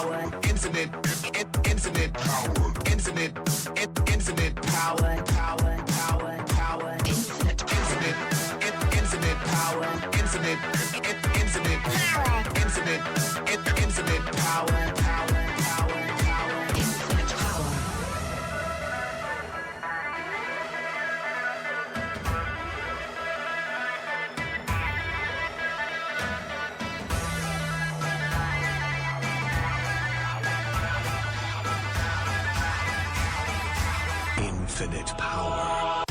power, infinite, infinite power, infinite, infinite power, power, power, power, infinite, infinite, infinite power, infinite, infinite power, infinite, infinite power, power, power, power, infinite power. Infinite power.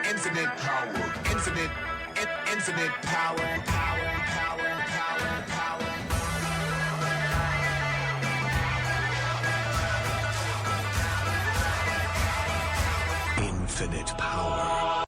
Infinite power, infinite, infinite power, power, power, power, power. Infinite power.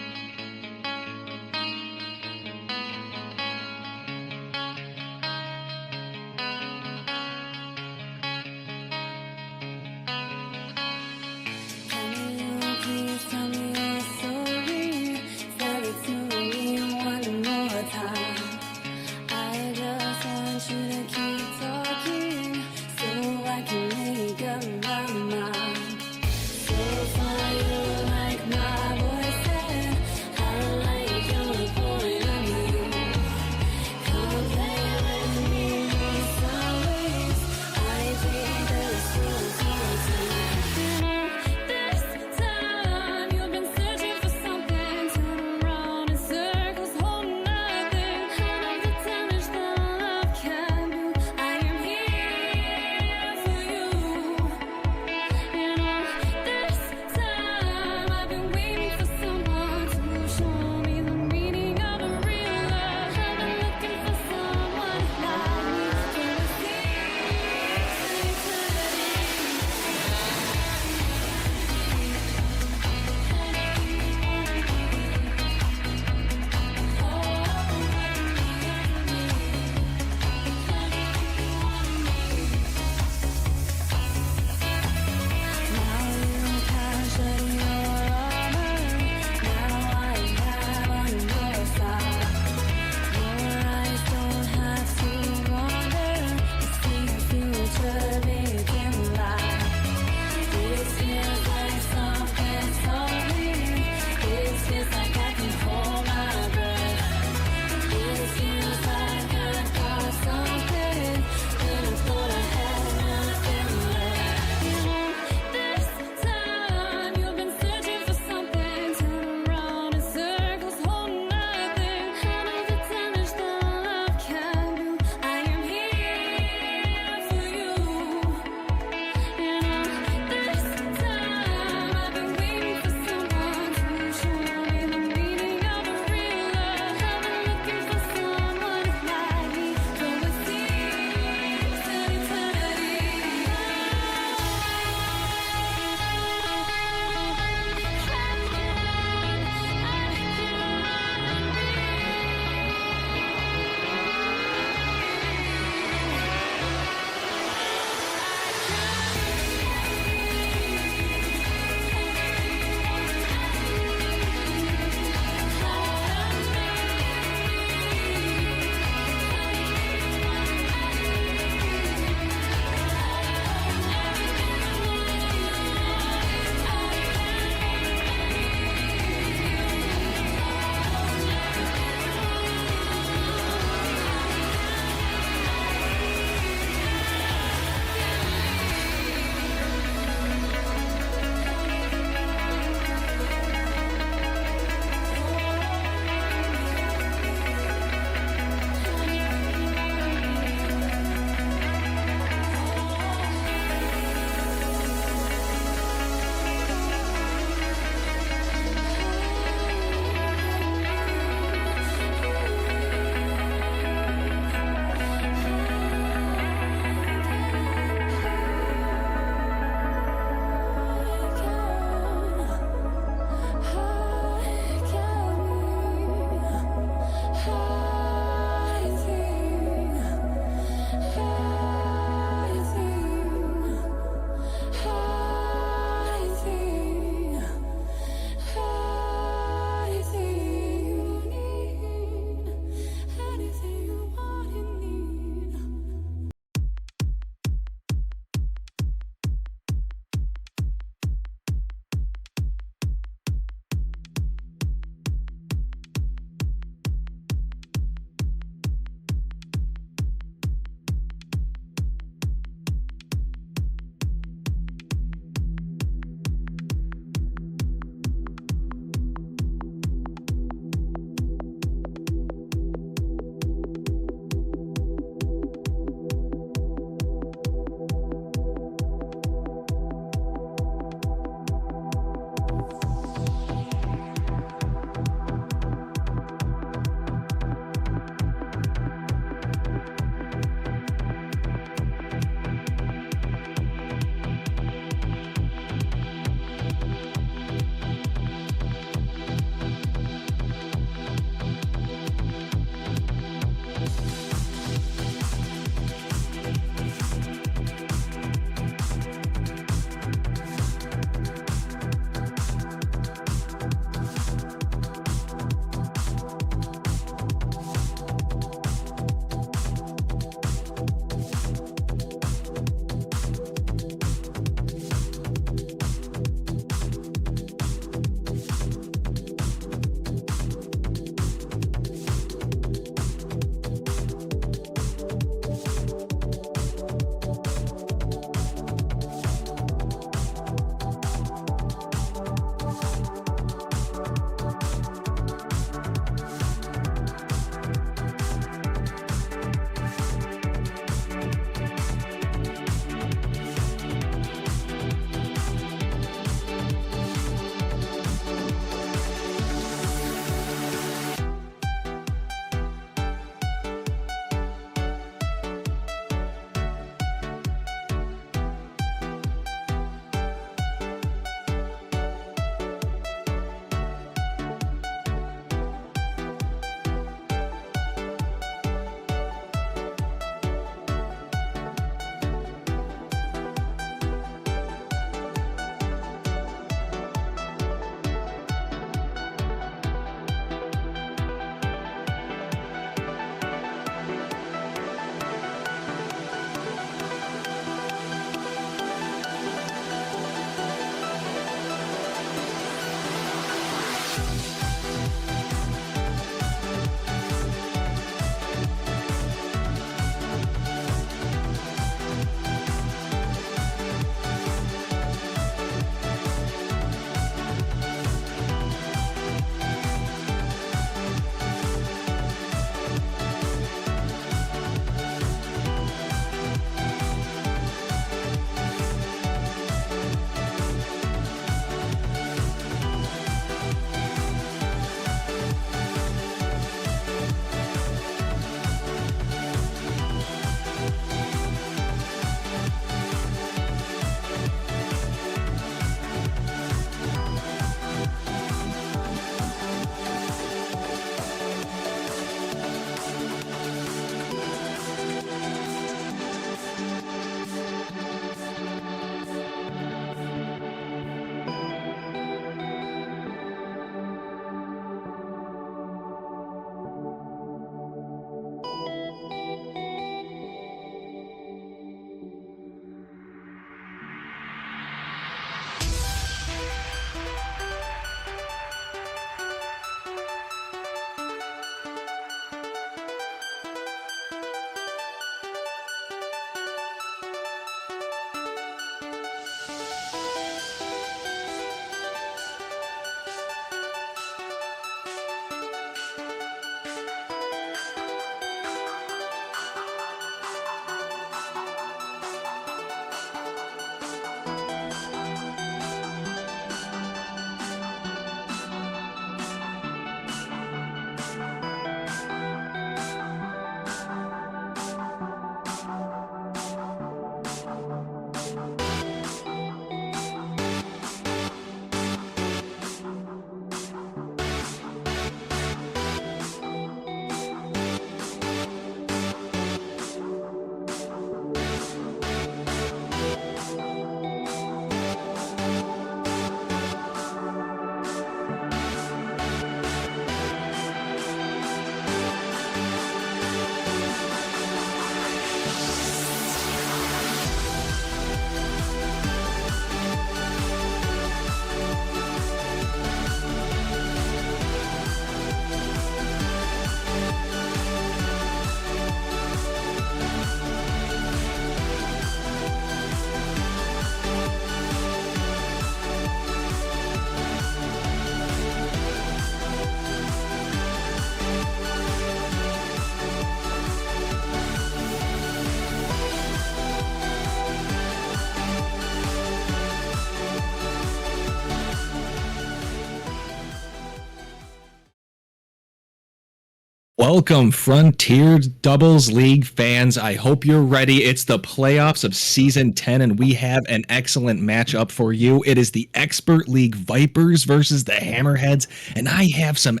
Welcome, Frontier Doubles League fans. I hope you're ready. It's the playoffs of Season 10, and we have an excellent matchup for you. It is the Expert League Vipers versus the Hammerheads, and I have some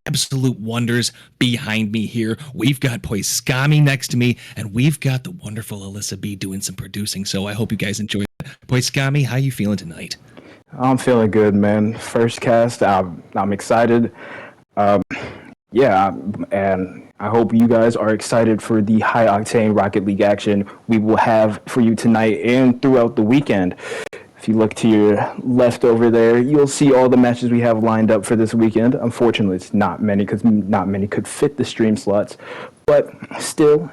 absolute wonders behind me here. We've got Poiskami next to me, and we've got the wonderful Alyssa B doing some producing, so I hope you guys enjoy it. Poiskami, how you feeling tonight? I'm feeling good, man. First cast, I'm excited. Yeah, and I hope you guys are excited for the high octane Rocket League action we will have for you tonight and throughout the weekend. If you look to your left over there, you'll see all the matches we have lined up for this weekend. Unfortunately, it's not many because not many could fit the stream slots, but still,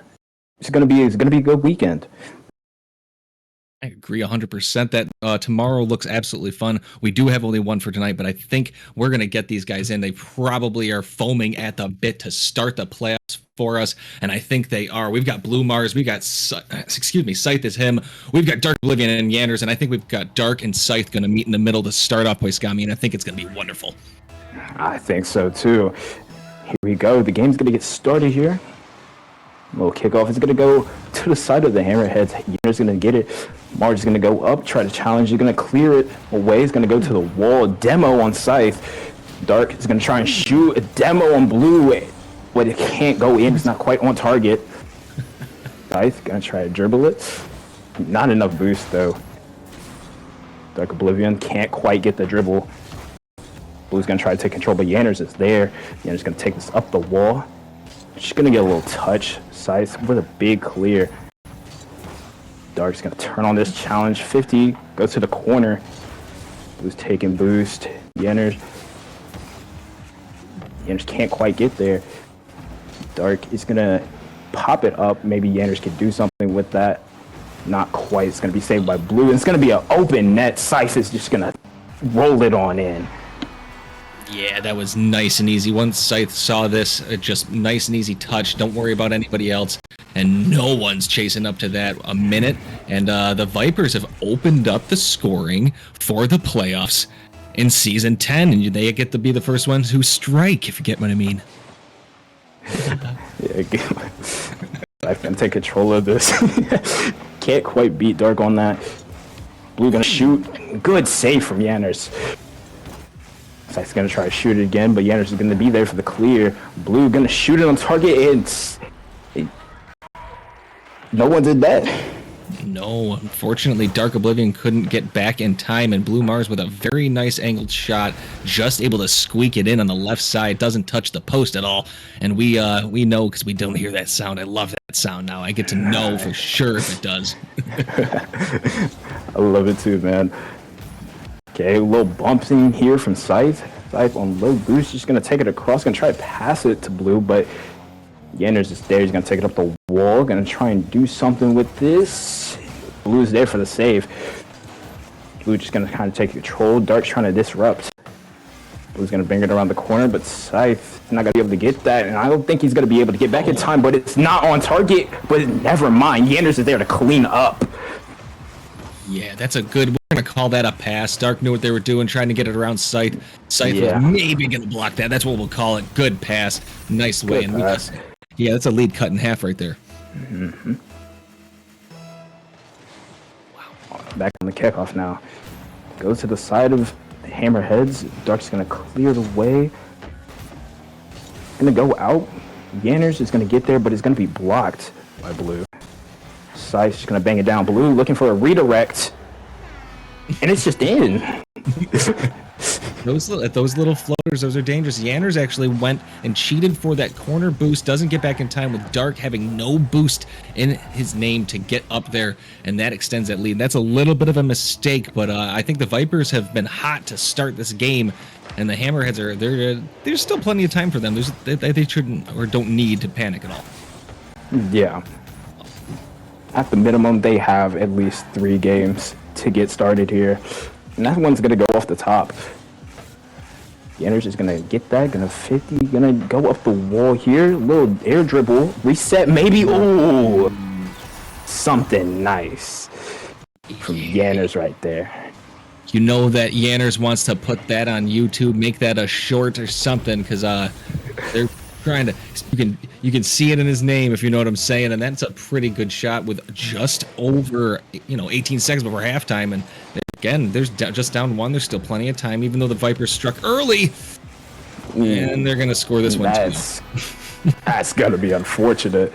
it's gonna be a good weekend. I agree 100% that tomorrow looks absolutely fun. We do have only one for tonight, but I think we're going to get these guys in. They probably are foaming at the bit to start the playoffs for us, and I think they are. We've got Blue Mars, we got, Scythe is him. We've got Dark Oblivion and Yanders, and I think we've got Dark and Scythe going to meet in the middle to start off Poiskami, and I think it's going to be wonderful. I think so too. Here we go. The game's going to get started here. Little kickoff is going to go to the side of the Hammerheads. Yenner's going to get it. Mars is going to go up, try to challenge. He's going to clear it away. He's going to go to the wall. Demo on Scythe. Dark is going to try and shoot a demo on Blue, but it can't go in. It's not quite on target. Scythe going to try to dribble it. Not enough boost, though. Dark Oblivion can't quite get the dribble. Blue's going to try to take control, but Yanners is there. Yanners going to take this up the wall. She's going to get a little touch. Scythe with a big clear. Dark's going to turn on this challenge. 50 goes to the corner. Blue's taking boost. Yanners can't quite get there. Dark is going to pop it up. Maybe Yanners can do something with that. Not quite. It's going to be saved by Blue. And it's going to be an open net. Scythe is just going to roll it on in. Yeah, that was nice and easy. Once Scythe saw this, just nice and easy touch. Don't worry about anybody else. And no one's chasing up to that a minute. And the Vipers have opened up the scoring for the playoffs in Season 10. And they get to be the first ones who strike, if you get what I mean. Yeah, I can take control of this. Can't quite beat Dark on that. Blue gonna shoot. Good save from Yanners. Scythe's gonna try to shoot it again, but Yanners is gonna be there for the clear. Blue gonna shoot it on target, and no one did that. No, unfortunately, Dark Oblivion couldn't get back in time, and Blue Mars with a very nice angled shot, just able to squeak it in on the left side, doesn't touch the post at all, and we know because we don't hear that sound. I love that sound now. I get to know for sure if it does. I love it too, man. Okay, a little bumping here from Scythe. Scythe on low boost, just gonna take it across, gonna try to pass it to Blue, but Yanners is there. He's gonna take it up the wall, gonna try and do something with this. Blue's there for the save. Blue just gonna kind of take control. Dark's trying to disrupt. Blue's gonna bring it around the corner, but Scythe's not gonna be able to get that, and I don't think he's gonna be able to get back in time, but it's not on target, but never mind. Yanners is there to clean up. Yeah, that's a good. We're gonna call that a pass. Dark knew what they were doing, trying to get it around Scythe. Scythe was maybe gonna block that. That's what we'll call it. Good pass. Nice way. And yeah, that's a lead cut in half right there. Mm-hmm. Wow. Back on the kickoff now. Goes to the side of the Hammerheads. Dark's gonna clear the way. Gonna go out. Yanners is gonna get there, but it's gonna be blocked by Blue. Scythe's just gonna bang it down. Blue looking for a redirect, and it's just in. Those little floaters, those are dangerous. Yanners actually went and cheated for that corner boost. Doesn't get back in time with Dark having no boost in his name to get up there, and that extends that lead. That's a little bit of a mistake, but I think the Vipers have been hot to start this game, and the Hammerheads are there's still plenty of time for them. They shouldn't or don't need to panic at all. Yeah. At the minimum, they have at least 3 games to get started here. And that one's going to go off the top. Yanners is going to get that, going to 50, going to go up the wall here. Little air dribble, reset maybe. Ooh, something nice from Yanners right there. You know that Yanners wants to put that on YouTube, make that a short or something, because trying to, you can see it in his name, if you know what I'm saying, and that's a pretty good shot with just over 18 seconds before halftime. And again, there's just down one. There's still plenty of time, even though the Vipers struck early, and they're gonna score this one too. That's gonna be unfortunate.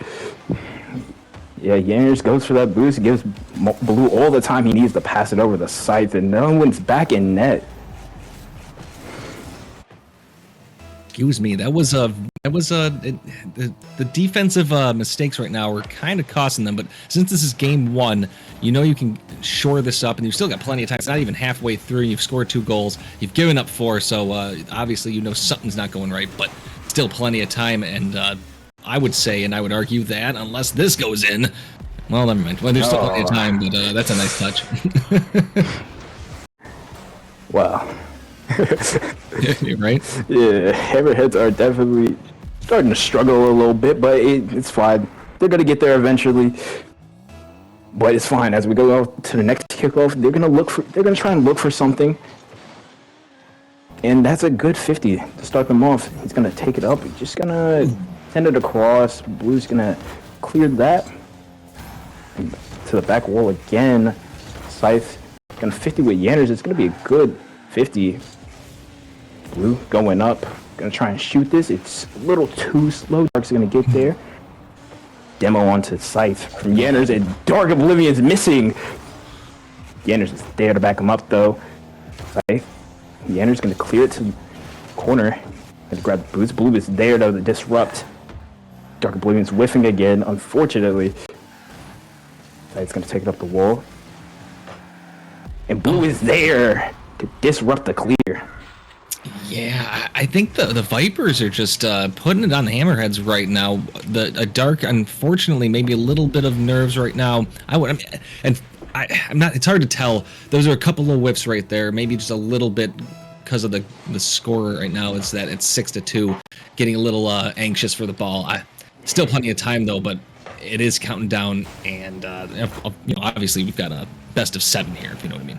Yeah, Yanners goes for that boost, gives Blue all the time he needs to pass it over the Scythe, and no one's back in net. Excuse me, the defensive mistakes right now are kind of costing them, but since this is game one, you can shore this up, and you've still got plenty of time. It's not even halfway through. You've scored 2 goals. You've given up 4, so obviously something's not going right, but still plenty of time, and I would say, and I would argue that unless this goes in, well, never mind. Well, there's still plenty of time, but that's a nice touch. Wow. You're right? Yeah, Hammerheads are definitely starting to struggle a little bit, but it's fine. They're going to get there eventually. But it's fine. As we go to the next kickoff, they're going to try and look for something. And that's a good 50 to start them off. He's going to take it up. He's just going to send it across. Blue's going to clear that. And to the back wall again. Scythe going to 50 with Yanners. It's going to be a good 50. Blue going up. Going to try and shoot this. It's a little too slow. Dark's going to get there. Demo onto Scythe from Yanners, and Dark Oblivion's missing. Yanners is there to back him up, though. Scythe. Yanners going to clear it to the corner. Going to grab the boost. Blue is there, though, to disrupt. Dark Oblivion's whiffing again, unfortunately. Scythe's going to take it up the wall. And Blue is there to disrupt the clear. Yeah, I think the Vipers are just putting it on the Hammerheads right now. The Dark, unfortunately, maybe a little bit of nerves right now. I'm not. It's hard to tell. Those are a couple of whiffs right there. Maybe just a little bit because of the score right now. It's that it's 6-2, getting a little anxious for the ball. Still plenty of time though, but it is counting down, and obviously we've got a best of 7 here, if you know what I mean.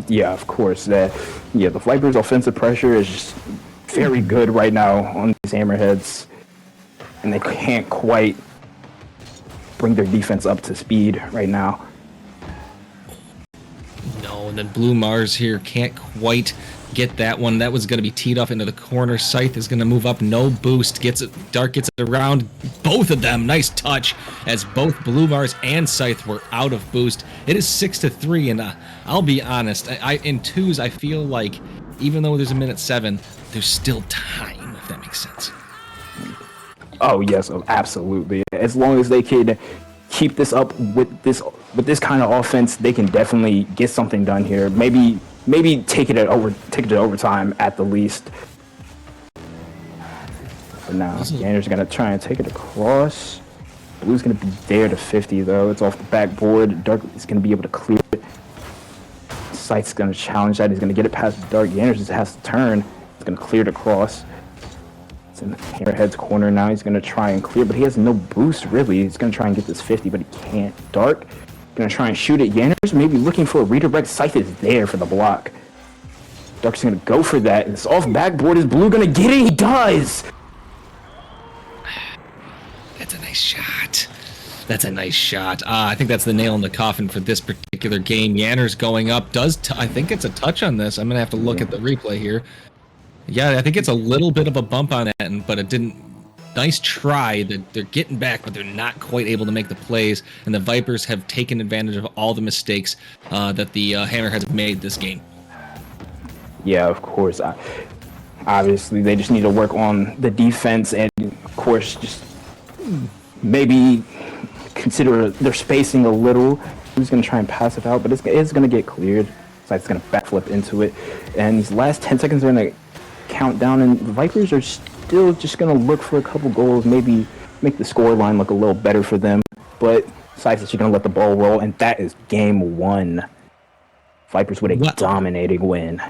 Yeah, of course. The Vipers' offensive pressure is just very good right now on these Hammerheads, and they can't quite bring their defense up to speed right now. No, and then Blue Mars here can't quite get that one. That was going to be teed off into the corner. Scythe is going to move up. No boost. Dark gets it around both of them. Nice touch as both Blue Mars and Scythe were out of boost. It is 6-3, and I'll be honest. In twos, I feel like even though there's a minute 7, there's still time, if that makes sense. Oh yes, absolutely. As long as they can keep this up with this kind of offense, they can definitely get something done here. Maybe take it to overtime at the least. But now Yanners gonna try and take it across. Blue's gonna be there to 50 though. It's off the backboard. Dark is gonna be able to clear it. Scythe's gonna challenge that. He's gonna get it past Dark. Yanners just has to turn. He's gonna clear it across. It's in the Hammerhead's corner now. He's gonna try and clear, but he has no boost really. He's gonna try and get this 50, but he can't. Dark gonna try and shoot at Yanners, maybe looking for a redirect. Scythe is there for the block. Dark's gonna go for that. It's off backboard. Is Blue gonna get it? He does! That's a nice shot. That's a nice shot. I think that's the nail in the coffin for this particular game. Yanners going up. I think it's a touch on this. I'm gonna have to look at the replay here. Yeah, I think it's a little bit of a bump on that, but it didn't. Nice try. They're getting back, but they're not quite able to make the plays. And the Vipers have taken advantage of all the mistakes that the Hammerheads have made this game. Yeah, of course. Obviously, they just need to work on the defense, and of course, just maybe consider their spacing a little. Who's going to try and pass it out, but it's going to get cleared. So it's going to backflip into it, and these last 10 seconds are going to count down, and the Vipers are still just going to look for a couple goals, maybe make the score line look a little better for them. But Scythe is going to let the ball roll, and that is game 1. Vipers with a dominating win.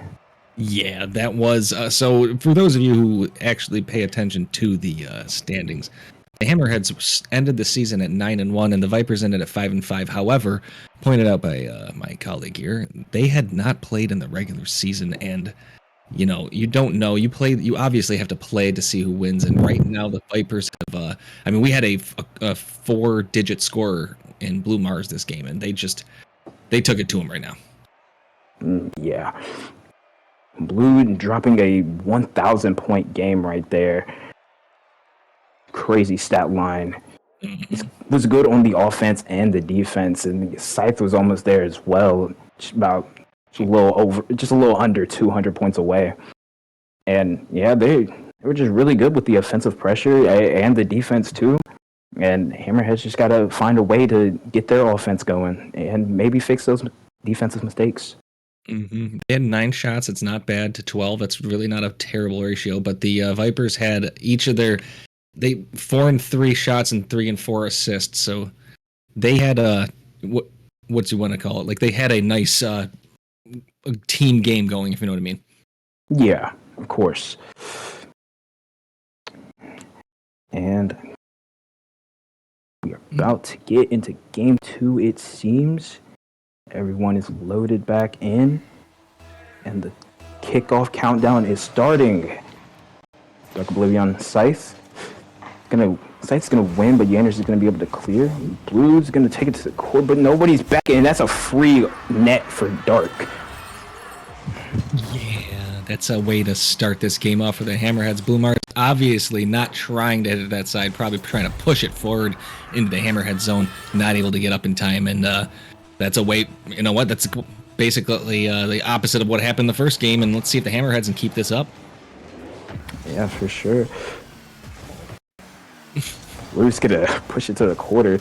Yeah, that was so. For those of you who actually pay attention to the standings, the Hammerheads ended the season at 9-1, and the Vipers ended at 5-5. However, pointed out by my colleague here, they had not played in the regular season, and you know, you don't know. You obviously have to play to see who wins. And right now, the Vipers have. I mean, we had a 4-digit score in Blue Mars this game, and they took it to them right now. Yeah. Blue dropping a 1,000-point game right there. Crazy stat line. It was good on the offense and the defense, and Scythe was almost there as well. Just a little under 200 points away. And yeah, they were just really good with the offensive pressure and the defense too. And Hammerheads just got to find a way to get their offense going and maybe fix those defensive mistakes. Mm-hmm. They had 9 shots. It's not bad to 12. That's really not a terrible ratio. But the Vipers had each of their 4 and 3 shots and 3 and 4 assists. So they had what do you want to call it? Like they had a nice team game going, if you know what I mean. Yeah, of course. And we are about to get into game 2, it seems. Everyone is loaded back in. And the kickoff countdown is starting. Dark Oblivion Scythe. Scythe's gonna win, but Yanners is gonna be able to clear. Blue's gonna take it to the court, but nobody's back in. That's a free net for Dark. Yeah, that's a way to start this game off for the Hammerheads. Blue Mars obviously not trying to hit it that side, probably trying to push it forward into the Hammerhead zone, not able to get up in time, and that's a way, you know what, that's basically the opposite of what happened the first game, and let's see if the Hammerheads can keep this up. Yeah, for sure. We're just gonna push it to the quarter.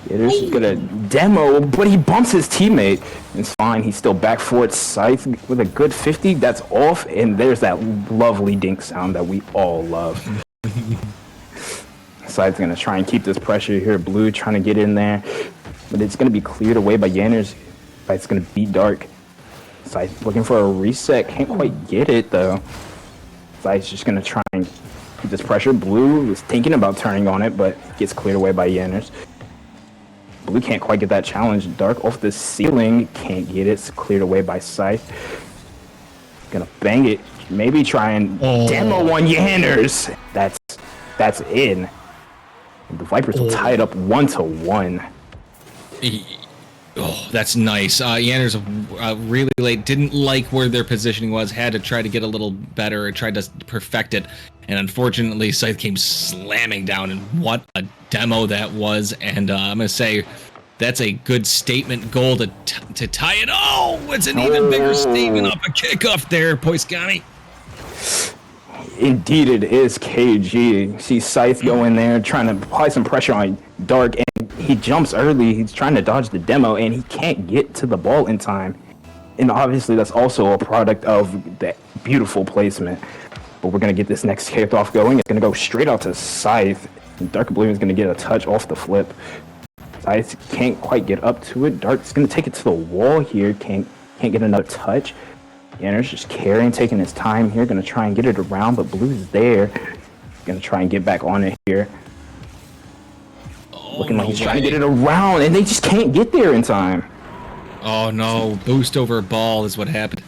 Yeah, they're just gonna demo, but he bumps his teammate. It's fine, he's still back for it. Scythe with a good 50, that's off, and there's that lovely dink sound that we all love. Scythe's gonna try and keep this pressure here. Blue trying to get in there, but it's gonna be cleared away by Yanners. Scythe's gonna beat Dark. Scythe looking for a reset, can't quite get it though. Scythe's just gonna try and keep this pressure. Blue was thinking about turning on it, but gets cleared away by Yanners. Blue can't quite get that challenge. Dark off the ceiling, can't get it. It's cleared away by Scythe. Gonna bang it. Maybe try and demo on Yanners. That's in. The Vipers will tie it up 1-1. Oh, that's nice. Yanners really late. Didn't like where their positioning was. Had to try to get a little better and tried to perfect it. And unfortunately, Scythe came slamming down. And what a demo that was. And I'm going to say that's a good statement goal to tie it. Oh, it's an even bigger statement off a kickoff there, Poiscani. Indeed, it is KG. See Scythe go in there trying to apply some pressure on Dark, and he jumps early. He's trying to dodge the demo, and he can't get to the ball in time. And obviously, that's also a product of that beautiful placement. But we're going to get this next kickoff going. It's going to go straight out to Scythe. And Dark Oblivion is going to get a touch off the flip. Scythe can't quite get up to it. Dark's going to take it to the wall here. Can't get another touch. Yanners just carrying, taking his time here. Going to try and get it around, but Blue's there. Going to try and get back on it here. Looking like he's trying to get it around, and they just can't get there in time. Oh, no. Boost over ball is what happened.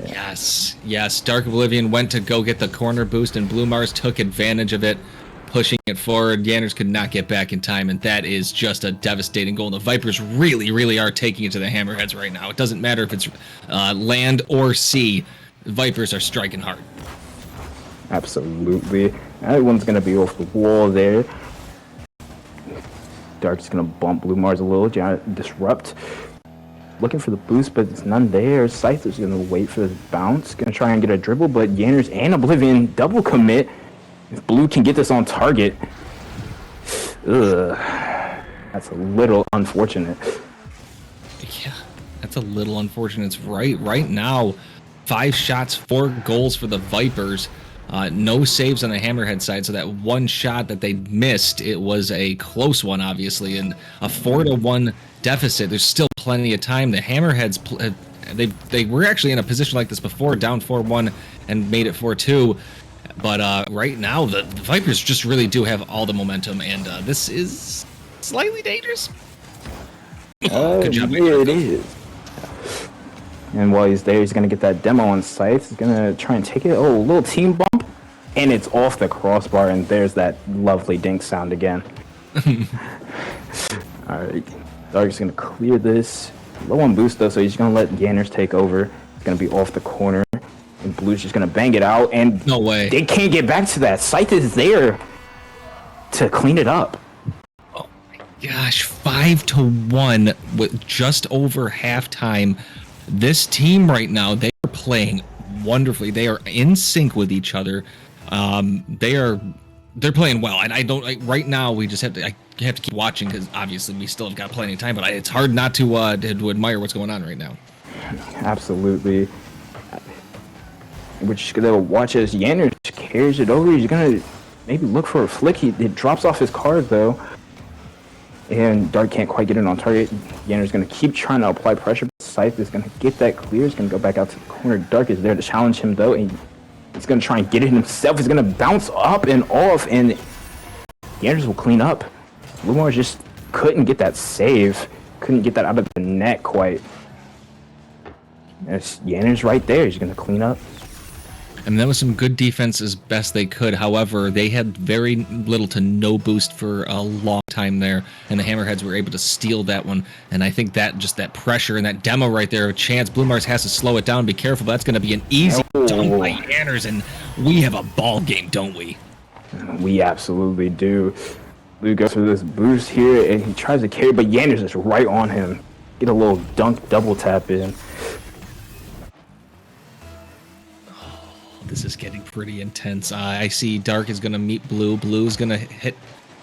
Yes. Dark Oblivion went to go get the corner boost, and Blue Mars took advantage of it, pushing it forward. Yanners could not get back in time, and that is just a devastating goal. The Vipers really, really are taking it to the Hammerheads right now. It doesn't matter if it's land or sea. The Vipers are striking hard. Absolutely. That one's going to be off the wall there. Dark's going to bump Blue Mars a little, disrupt. Looking for the boost, but there's none there. Scythe is going to wait for this bounce. Going to try and get a dribble, but Yanners and Oblivion double commit. If Blue can get this on target. Ugh. That's a little unfortunate. Yeah, that's a little unfortunate. It's right now, 5 shots, 4 goals for the Vipers. No saves on the Hammerhead side, so that one shot that they missed, it was a close one, obviously, and a 4-1 deficit. There's still plenty of time. The Hammerheads, they were actually in a position like this before, down 4-1 and made it 4-2. But right now, the Vipers just really do have all the momentum, and this is slightly dangerous. Good job. Yeah, it is. And while he's there, he's going to get that demo on Scythe. He's going to try and take it. Oh, a little team bump. And it's off the crossbar, and there's that lovely dink sound again. Alright, Dark's going to clear this. Low on boost, though, so he's going to let Yanners take over. It's going to be off the corner. And Blue's just going to bang it out, and No way. they can't get back to that. Scythe is there to clean it up. Oh my gosh, 5-1 with just over halftime. This team right now, they are playing wonderfully. They are in sync with each other. They're playing well, and I don't right now. We just have to keep watching because obviously we still have got plenty of time. But it's hard not to admire what's going on right now. Absolutely. We're just gonna watch as Yanners carries it over. He's gonna maybe look for a flick. It drops off his card though, and Dark can't quite get it on target. Yanners gonna keep trying to apply pressure. Scythe is gonna get that clear. He's gonna go back out to the corner. Dark is there to challenge him though, and he's gonna try and get it himself. He's gonna bounce up and off, and Yanners will clean up. Blue Mars just couldn't get that save. Couldn't get that out of the net quite. There's Yanners right there. He's gonna clean up. I mean, that was some good defense as best they could. However, they had very little to no boost for a long time there, and the Hammerheads were able to steal that one. And I think that just that pressure and that demo right there, a chance. Blue Mars has to slow it down. Be careful. But that's going to be an easy dunk by Yanners, and we have a ball game, don't we? We absolutely do. Blue goes for this boost here, and he tries to carry, but Yanners is right on him. Get a little dunk double tap in. This is getting pretty intense. I see Dark is going to meet Blue. Blue is going to hit,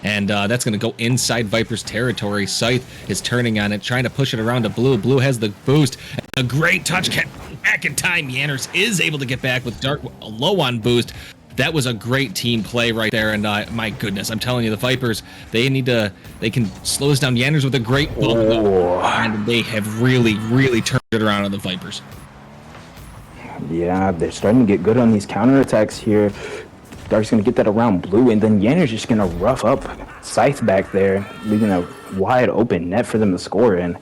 and that's going to go inside Viper's territory. Scythe is turning on it, trying to push it around to Blue. Blue has the boost. A great touch back in time. Yanners is able to get back with Dark low on boost. That was a great team play right there, and my goodness, I'm telling you, the Vipers, they can slow us down. Yanners with a great bump, and they have really turned it around on the Vipers. Yeah, they're starting to get good on these counterattacks here. Dark's going to get that around Blue, and then Yanners just going to rough up Scythe back there, leaving a wide open net for them to score in.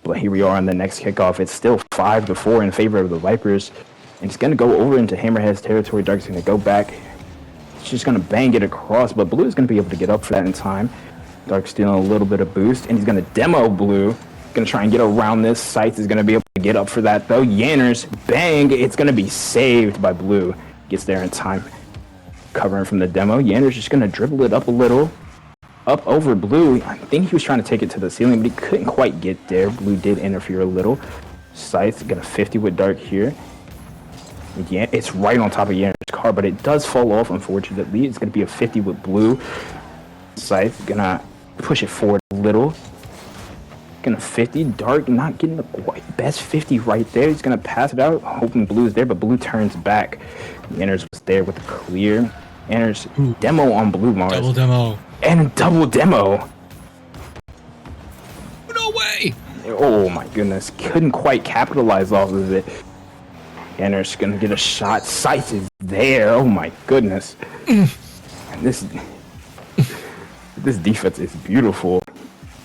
But here we are on the next kickoff. It's still 5-4 in favor of the Vipers. And it's going to go over into Hammerhead's territory. Dark's going to go back. It's just going to bang it across, but Blue is going to be able to get up for that in time. Dark's stealing a little bit of boost, and he's going to demo Blue. Going to try and get around this. Scythe is going to be able to get up for that, though. Yanners, bang! It's going to be saved by Blue. Gets there in time. Covering from the demo. Yanners just going to dribble it up a little. Up over Blue. I think he was trying to take it to the ceiling, but he couldn't quite get there. Blue did interfere a little. Scythe going to 50 with Dark here. Yeah, it's right on top of Yanners' car, but it does fall off, unfortunately. It's going to be a 50 with Blue. Scythe going to push it forward a little. Going to 50. Dark not getting the quite best 50 right there. He's going to pass it out, hoping Blue is there, but Blue turns back. Yanners was there with the clear. Yanners demo on Blue Mars. Double demo. And double demo. No way! Oh my goodness. Couldn't quite capitalize off of it. Yanners going to get a shot. Scythe is there. Oh my goodness. And this defense is beautiful.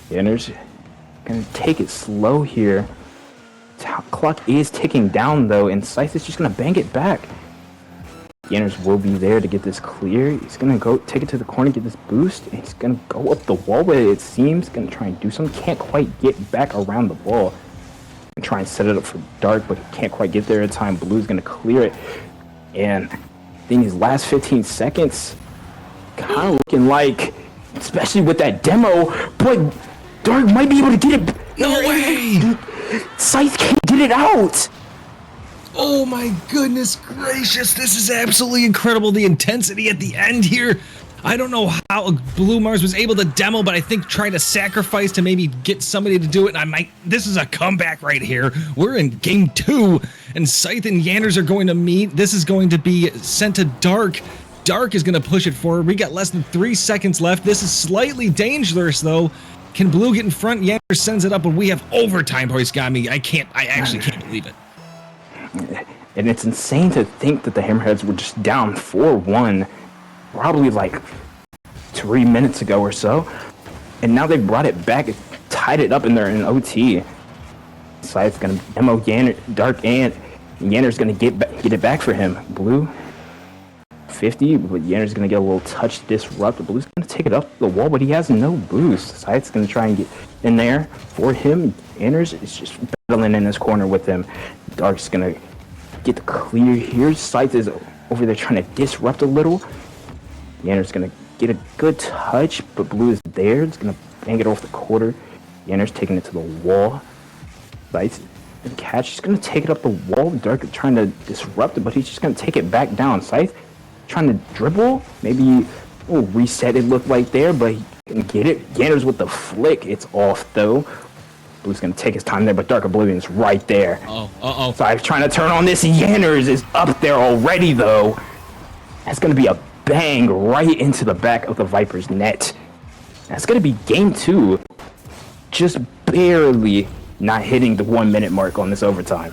Yanners going to take it slow here. Clock is ticking down though, and Scythe is just going to bang it back. Yanners will be there to get this clear. He's going to go take it to the corner, get this boost, and he's going to go up the wall, but it seems going to try and do something. Can't quite get back around the wall. And try and set it up for Dark, but he can't quite get there in time. Blue's going to clear it. And in these last 15 seconds, kind of looking like, especially with that demo, but Dark might be able to get it. No way! Scythe can't get it out. Oh my goodness gracious, this is absolutely incredible. The intensity at the end here. I don't know how Blue Mars was able to demo, but I think trying to sacrifice to maybe get somebody to do it. This is a comeback right here. We're in game 2, and Scythe and Yanners are going to meet. This is going to be sent to Dark. Dark is going to push it forward. We got less than 3 seconds left. This is slightly dangerous, though. Can Blue get in front? Yanners sends it up, and we have overtime. Boys got me. I actually can't believe it. And it's insane to think that the Hammerheads were just down 4-1. Probably like 3 minutes ago or so, and now they brought it back, tied it up in there in OT. Scythe's gonna demo Dark Ant. Yanner's gonna get it back for him. Blue 50, but Yanner's gonna get a little touch disrupt. Blue's gonna take it up the wall, but he has no boost. Scythe's gonna try and get in there for him. Yanner's is just battling in his corner with him. Dark's gonna get the clear here. Scythe is over there trying to disrupt a little. Yanner's gonna get a good touch, but Blue is there. It's gonna bang it off the quarter. Yanner's taking it to the wall. Scythe and catch. He's gonna take it up the wall. Dark trying to disrupt it, but he's just gonna take it back down. Scythe trying to dribble. Maybe reset it looked like there, but he can get it. Yanner's with the flick. It's off though. Blue's gonna take his time there, but Dark Oblivion's right there. Scythe trying to turn on this. Yanner's is up there already though. That's gonna be a bang right into the back of the Viper's net. That's gonna be game 2. Just barely not hitting the 1 minute mark on this overtime.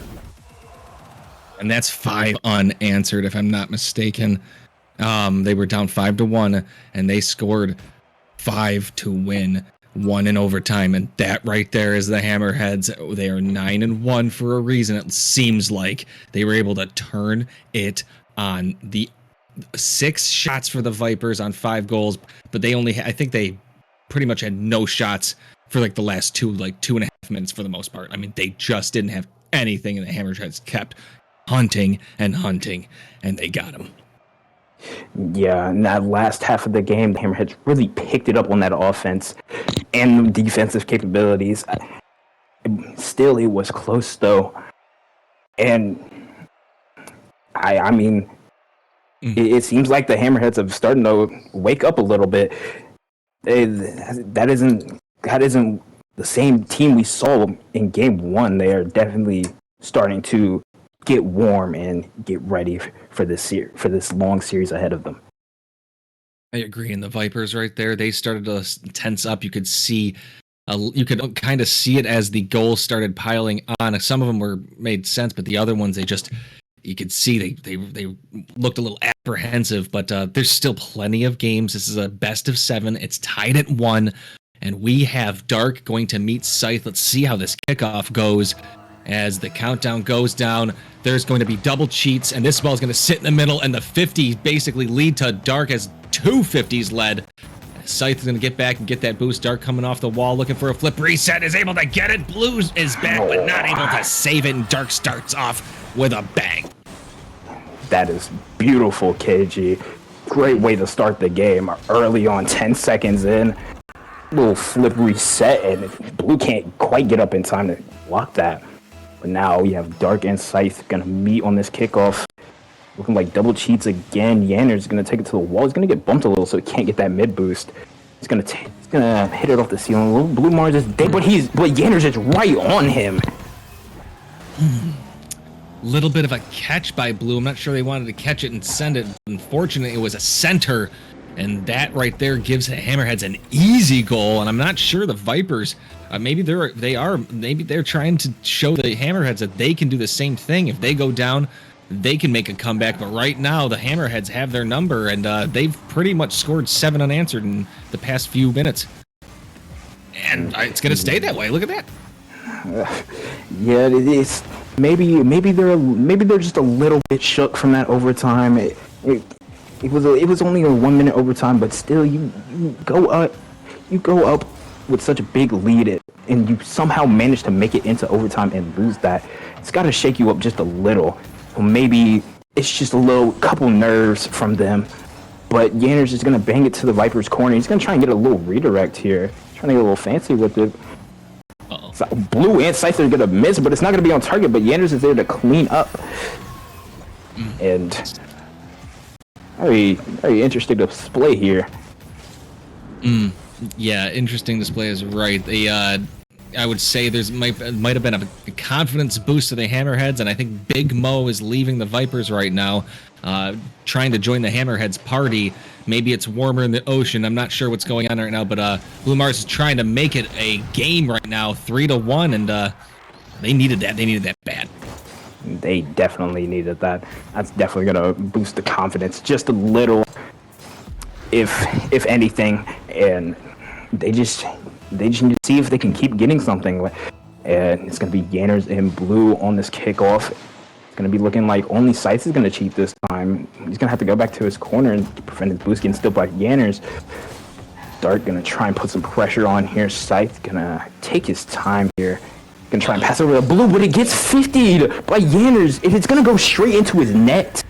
And that's 5 unanswered, if I'm not mistaken. They were down 5-1, and they scored 5 to win 1 in overtime. And that right there is the Hammerheads. They are 9-1 for a reason. It seems like they were able to turn it on. The 6 shots for the Vipers on 5 goals, but they only, I think they pretty much had no shots for like the last 2.5 minutes for the most part. I mean, they just didn't have anything, and the Hammerheads kept hunting, and they got them. Yeah, in that last half of the game, the Hammerheads really picked it up on that offense and defensive capabilities. Still, it was close though, and I mean, it seems like the Hammerheads have started to wake up a little bit. That isn't the same team we saw in game 1. They are definitely starting to get warm and get ready for this long series ahead of them. I agree. And the Vipers right there, they started to tense up. You could see, you could kind of see it as the goals started piling on. Some of them made sense, but the other ones, you could see they looked a little apprehensive. But there's still plenty of games. This is a best of 7. It's tied at 1. And we have Dark going to meet Scythe. Let's see how this kickoff goes. As the countdown goes down, there's going to be double cheats, and this ball is going to sit in the middle, and the 50 basically lead to Dark as 2 50s led. Scythe is going to get back and get that boost. Dark coming off the wall, looking for a flip reset, is able to get it. Blue is back, but not able to save it, and Dark starts off with a bang. That is beautiful, KG. Great way to start the game. Early on, 10 seconds in. Little flip reset, and Blue can't quite get up in time to block that. But now we have Dark and Scythe gonna meet on this kickoff. Looking like double cheats again. Yanner's gonna take it to the wall. He's gonna get bumped a little, so he can't get that mid boost. He's gonna hit it off the ceiling. Little Blue Mars is dead, but Yanner's just right on him. Little bit of a catch by Blue. I'm not sure they wanted to catch it and send it. Unfortunately, it was a center. And that right there gives the Hammerheads an easy goal. And I'm not sure the Vipers, maybe they're trying to show the Hammerheads that they can do the same thing. If they go down, they can make a comeback. But right now, the Hammerheads have their number, and they've pretty much scored 7 unanswered in the past few minutes. And it's going to stay that way. Look at that. Yeah, it is. Maybe they're just a little bit shook from that overtime. It was only a 1 minute overtime, but still, you go up with such a big lead, and you somehow manage to make it into overtime and lose that. It's got to shake you up just a little. Well, maybe it's just a little couple nerves from them, but Yanner's just gonna bang it to the Viper's corner. He's gonna try and get a little redirect here, trying to get a little fancy with it. So Blue and Scythe are gonna miss, but it's not gonna be on target. But Yanner's is there to clean up, and very, very interesting display here. Yeah, interesting display is right. I would say might have been a confidence boost to the Hammerheads, and I think Big Mo is leaving the Vipers right now, trying to join the Hammerheads party. Maybe it's warmer in the ocean. I'm not sure what's going on right now, but Blue Mars is trying to make it a game right now, 3-1, and they needed that. They needed that bad. They definitely needed that. That's definitely gonna boost the confidence just a little, if anything, and they just need to see if they can keep getting something. And it's going to be Yanners in blue on this kickoff. It's going to be looking like only Scythe is going to cheat this time. He's going to have to go back to his corner and prevent his boost getting still by Yanners. Dark going to try and put some pressure on here. Scythe going to take his time here. Going to try and pass over the blue, but it gets 50'd by Yanners. It's going to go straight into his net.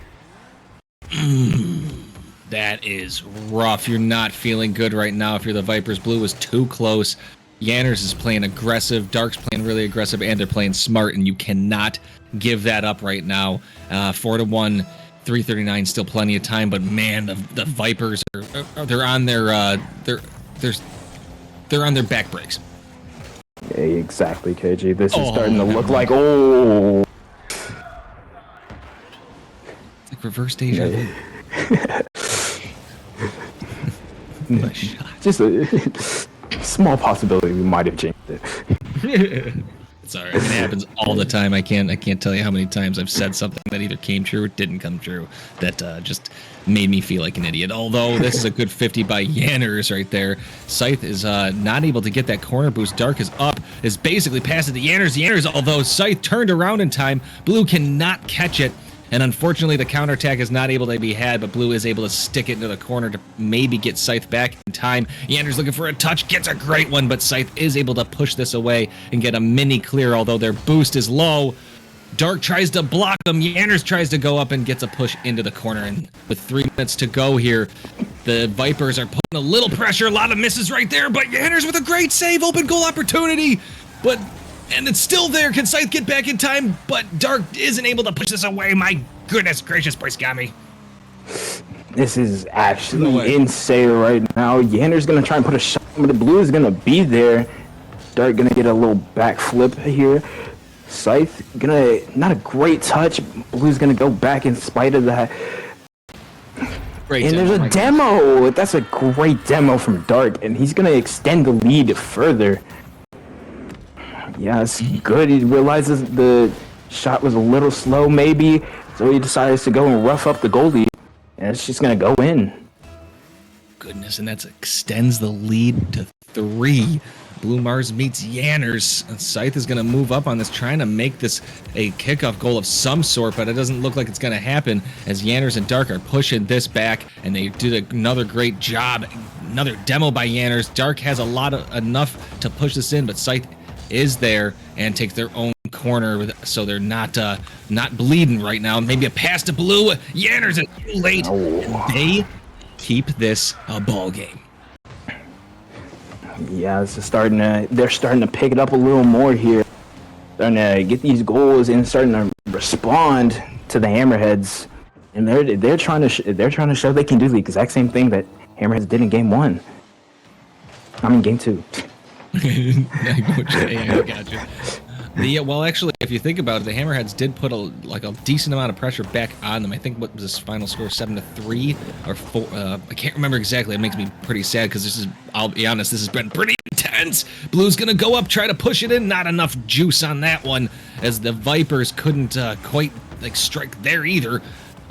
That is rough. You're not feeling good right now if you're the Vipers. Blue was too close. Yanners is playing aggressive. Dark's playing really aggressive, and they're playing smart, and you cannot give that up right now. 4-1, 339, still plenty of time, but man, the Vipers they're on their they're on their back brakes. Yeah, exactly, KG. This is starting to look like it's like reverse deja vu. Just a small possibility we might have changed it. Sorry, it happens all the time. I can't tell you how many times I've said something that either came true or didn't come true that just made me feel like an idiot. Although this is a good 50 by Yanners right there. Scythe is not able to get that corner boost. Dark is up, is basically passing to Yanners. Yanners, although Scythe turned around in time, Blue cannot catch it. And unfortunately, the counterattack is not able to be had, but Blue is able to stick it into the corner to maybe get Scythe back in time. Yanners looking for a touch, gets a great one, but Scythe is able to push this away and get a mini clear, although their boost is low. Dark tries to block them. Yanners tries to go up and gets a push into the corner. And with 3 minutes to go here, the Vipers are putting a little pressure. A lot of misses right there, but Yanners with a great save, open goal opportunity. And it's still there. Can Scythe get back in time? But Dark isn't able to push this away. My goodness gracious, Bryce got me. This is actually insane right now. Yanners going to try and put a shot, but the blue is going to be there. Dark going to get a little backflip here. Scythe going to, not a great touch. Blue's going to go back in spite of that. Great and there's a demo. That's a great demo from Dark, and he's going to extend the lead further. Yeah, it's good. He realizes the shot was a little slow, maybe, so he decides to go and rough up the goalie, and it's just going to go in. Goodness, and that extends the lead to 3. Blue Mars meets Yanners. And Scythe is going to move up on this, trying to make this a kickoff goal of some sort, but it doesn't look like it's going to happen as Yanners and Dark are pushing this back, and they did another great job. Another demo by Yanners. Dark has enough to push this in, but Scythe is there and takes their own corner, so they're not bleeding right now. Maybe a pass to Blue. Yanners is too late. They keep this a ball game. Yeah, they're starting to pick it up a little more here. Starting to get these goals and starting to respond to the Hammerheads, and they're trying to show they can do the exact same thing that Hammerheads did in game 1. Game 2. I got you. Well, actually, if you think about it, the Hammerheads did put a decent amount of pressure back on them. I think what was this final score, 7-3 or 4? I can't remember exactly. It makes me pretty sad because I'll be honest, this has been pretty intense. Blue's gonna go up, try to push it in. Not enough juice on that one, as the Vipers couldn't quite strike there either.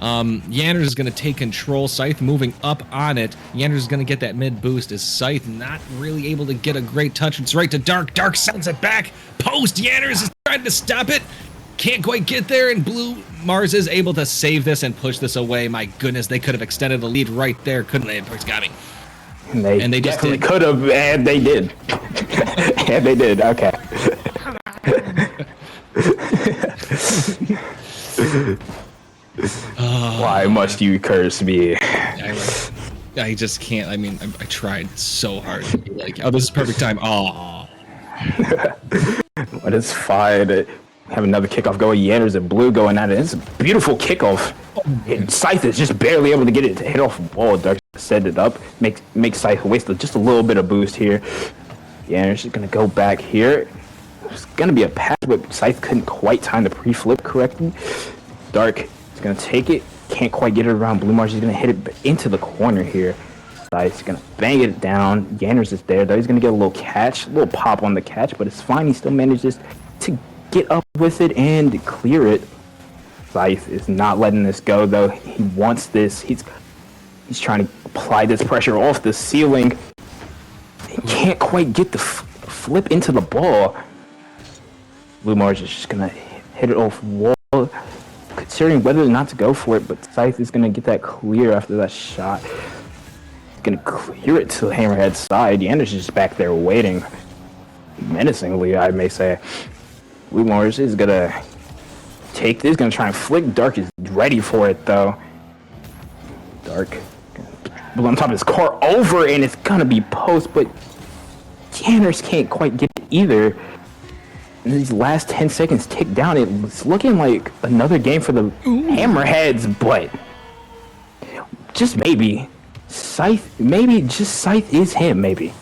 Yanners is going to take control. Scythe moving up on it. Yanners is going to get that mid boost as Scythe not really able to get a great touch. It's right to Dark. Dark sends it back. Post. Yanners is trying to stop it. Can't quite get there, and Blue Mars is able to save this and push this away. My goodness, they could have extended the lead right there, couldn't they? It's got me. And they definitely could have, and they did. And they did. Okay. Why must you curse me? I just can't. I tried so hard to be like, oh, this is perfect time. Oh. But it's fine. Have another kickoff going. Yanners and Blue going at it. It's a beautiful kickoff. Scythe is just barely able to get it to hit off the wall. Dark set it up. Make Scythe waste just a little bit of boost here. Yanners is going to go back here. It's going to be a pass, but Scythe couldn't quite time the pre-flip correctly. Dark is going to take it. Can't quite get it around. Blue Mars is going to hit it into the corner here. Scythe's going to bang it down. Yanners is there, though. He's going to get a little catch, a little pop on the catch, but it's fine. He still manages to get up with it and clear it. Scythe is not letting this go, though. He wants this. He's trying to apply this pressure off the ceiling. He can't quite get the flip into the ball. Blue Mars is just gonna hit it off wall, considering whether or not to go for it, but Scythe is gonna get that clear after that shot. He's gonna clear it to Hammerhead's side. Yander's just back there waiting, menacingly, I may say. Blue Mars is gonna take this, gonna try and flick. Dark is ready for it though. Dark Blue on top of his car over, and it's gonna be post, but Yanners can't quite get it either. And these last 10 seconds tick down. It's looking like another game for the Hammerheads, but just maybe Scythe, Scythe is him, maybe.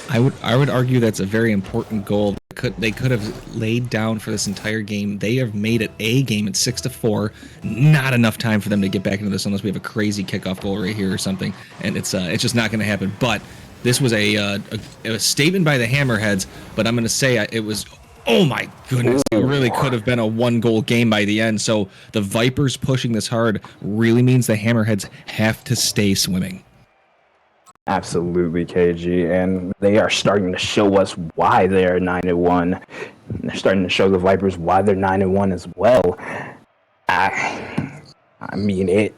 I would argue that's a very important goal. They could have laid down for this entire game. They have made it a game at 6-4. Not enough time for them to get back into this unless we have a crazy kickoff goal right here or something, and it's just not going to happen. But this was a statement by the Hammerheads. But I'm going to say it was. Oh my goodness! It really could have been a 1-goal game by the end. So the Vipers pushing this hard really means the Hammerheads have to stay swimming. Absolutely, KG, and they are starting to show us why they are 9-1. They're starting to show the Vipers why they're 9-1 as well. I mean,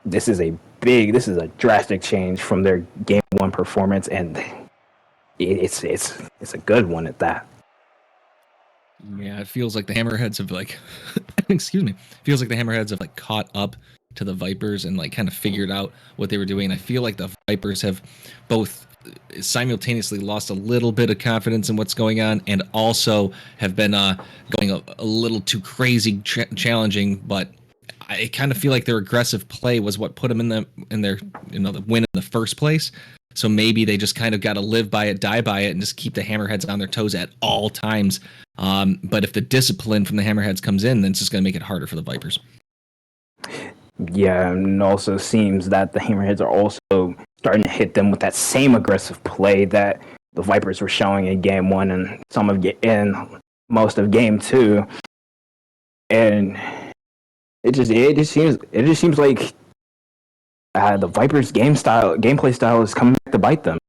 this is a drastic change from their game 1 performance, and it's a good one at that. Yeah, it feels like the Hammerheads have excuse me. Feels like the Hammerheads have caught up to the Vipers and kind of figured out what they were doing. And I feel like the Vipers have both simultaneously lost a little bit of confidence in what's going on, and also have been going a little too crazy, challenging. But I kind of feel like their aggressive play was what put them in their the win in the first place. So maybe they just kind of got to live by it, die by it, and just keep the Hammerheads on their toes at all times. But if the discipline from the Hammerheads comes in, then it's just going to make it harder for the Vipers. Yeah, and it also seems that the Hammerheads are also starting to hit them with that same aggressive play that the Vipers were showing in game 1 and most of game 2. And it just seems like the Vipers' gameplay style is coming back to bite them.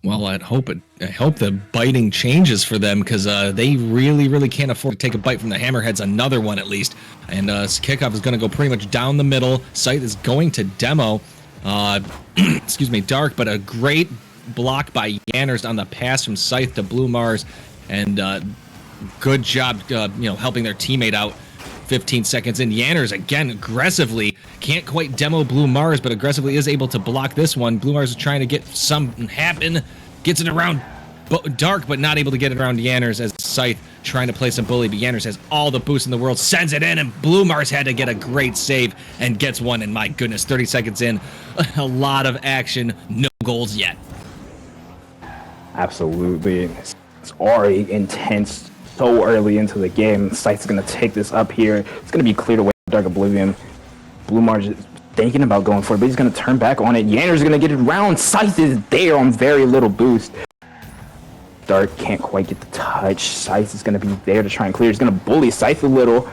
Well, I hope the biting changes for them, because they really can't afford to take a bite from the Hammerheads, another one at least. And kickoff is going to go pretty much down the middle. Scythe is going to demo, excuse me, Dark, but a great block by Yanners on the pass from Scythe to Blue Mars, and good job, helping their teammate out. 15 seconds in, Yanners again aggressively can't quite demo Blue Mars, but aggressively is able to block this one. Blue Mars is trying to get something happen, gets it around Dark, but not able to get it around Yanners as Scythe trying to play some bully, but Yanners has all the boost in the world, sends it in, and Blue Mars had to get a great save and gets one. And my goodness, 30 seconds in, a lot of action, no goals yet. Absolutely, it's already intense. So early into the game, Scythe's going to take this up here. It's going to be cleared away by Dark Oblivion. Blue Mars is thinking about going for it, but he's going to turn back on it. Yanner's going to get it around. Scythe is there on very little boost. Dark can't quite get the touch. Scythe is going to be there to try and clear. He's going to bully Scythe a little.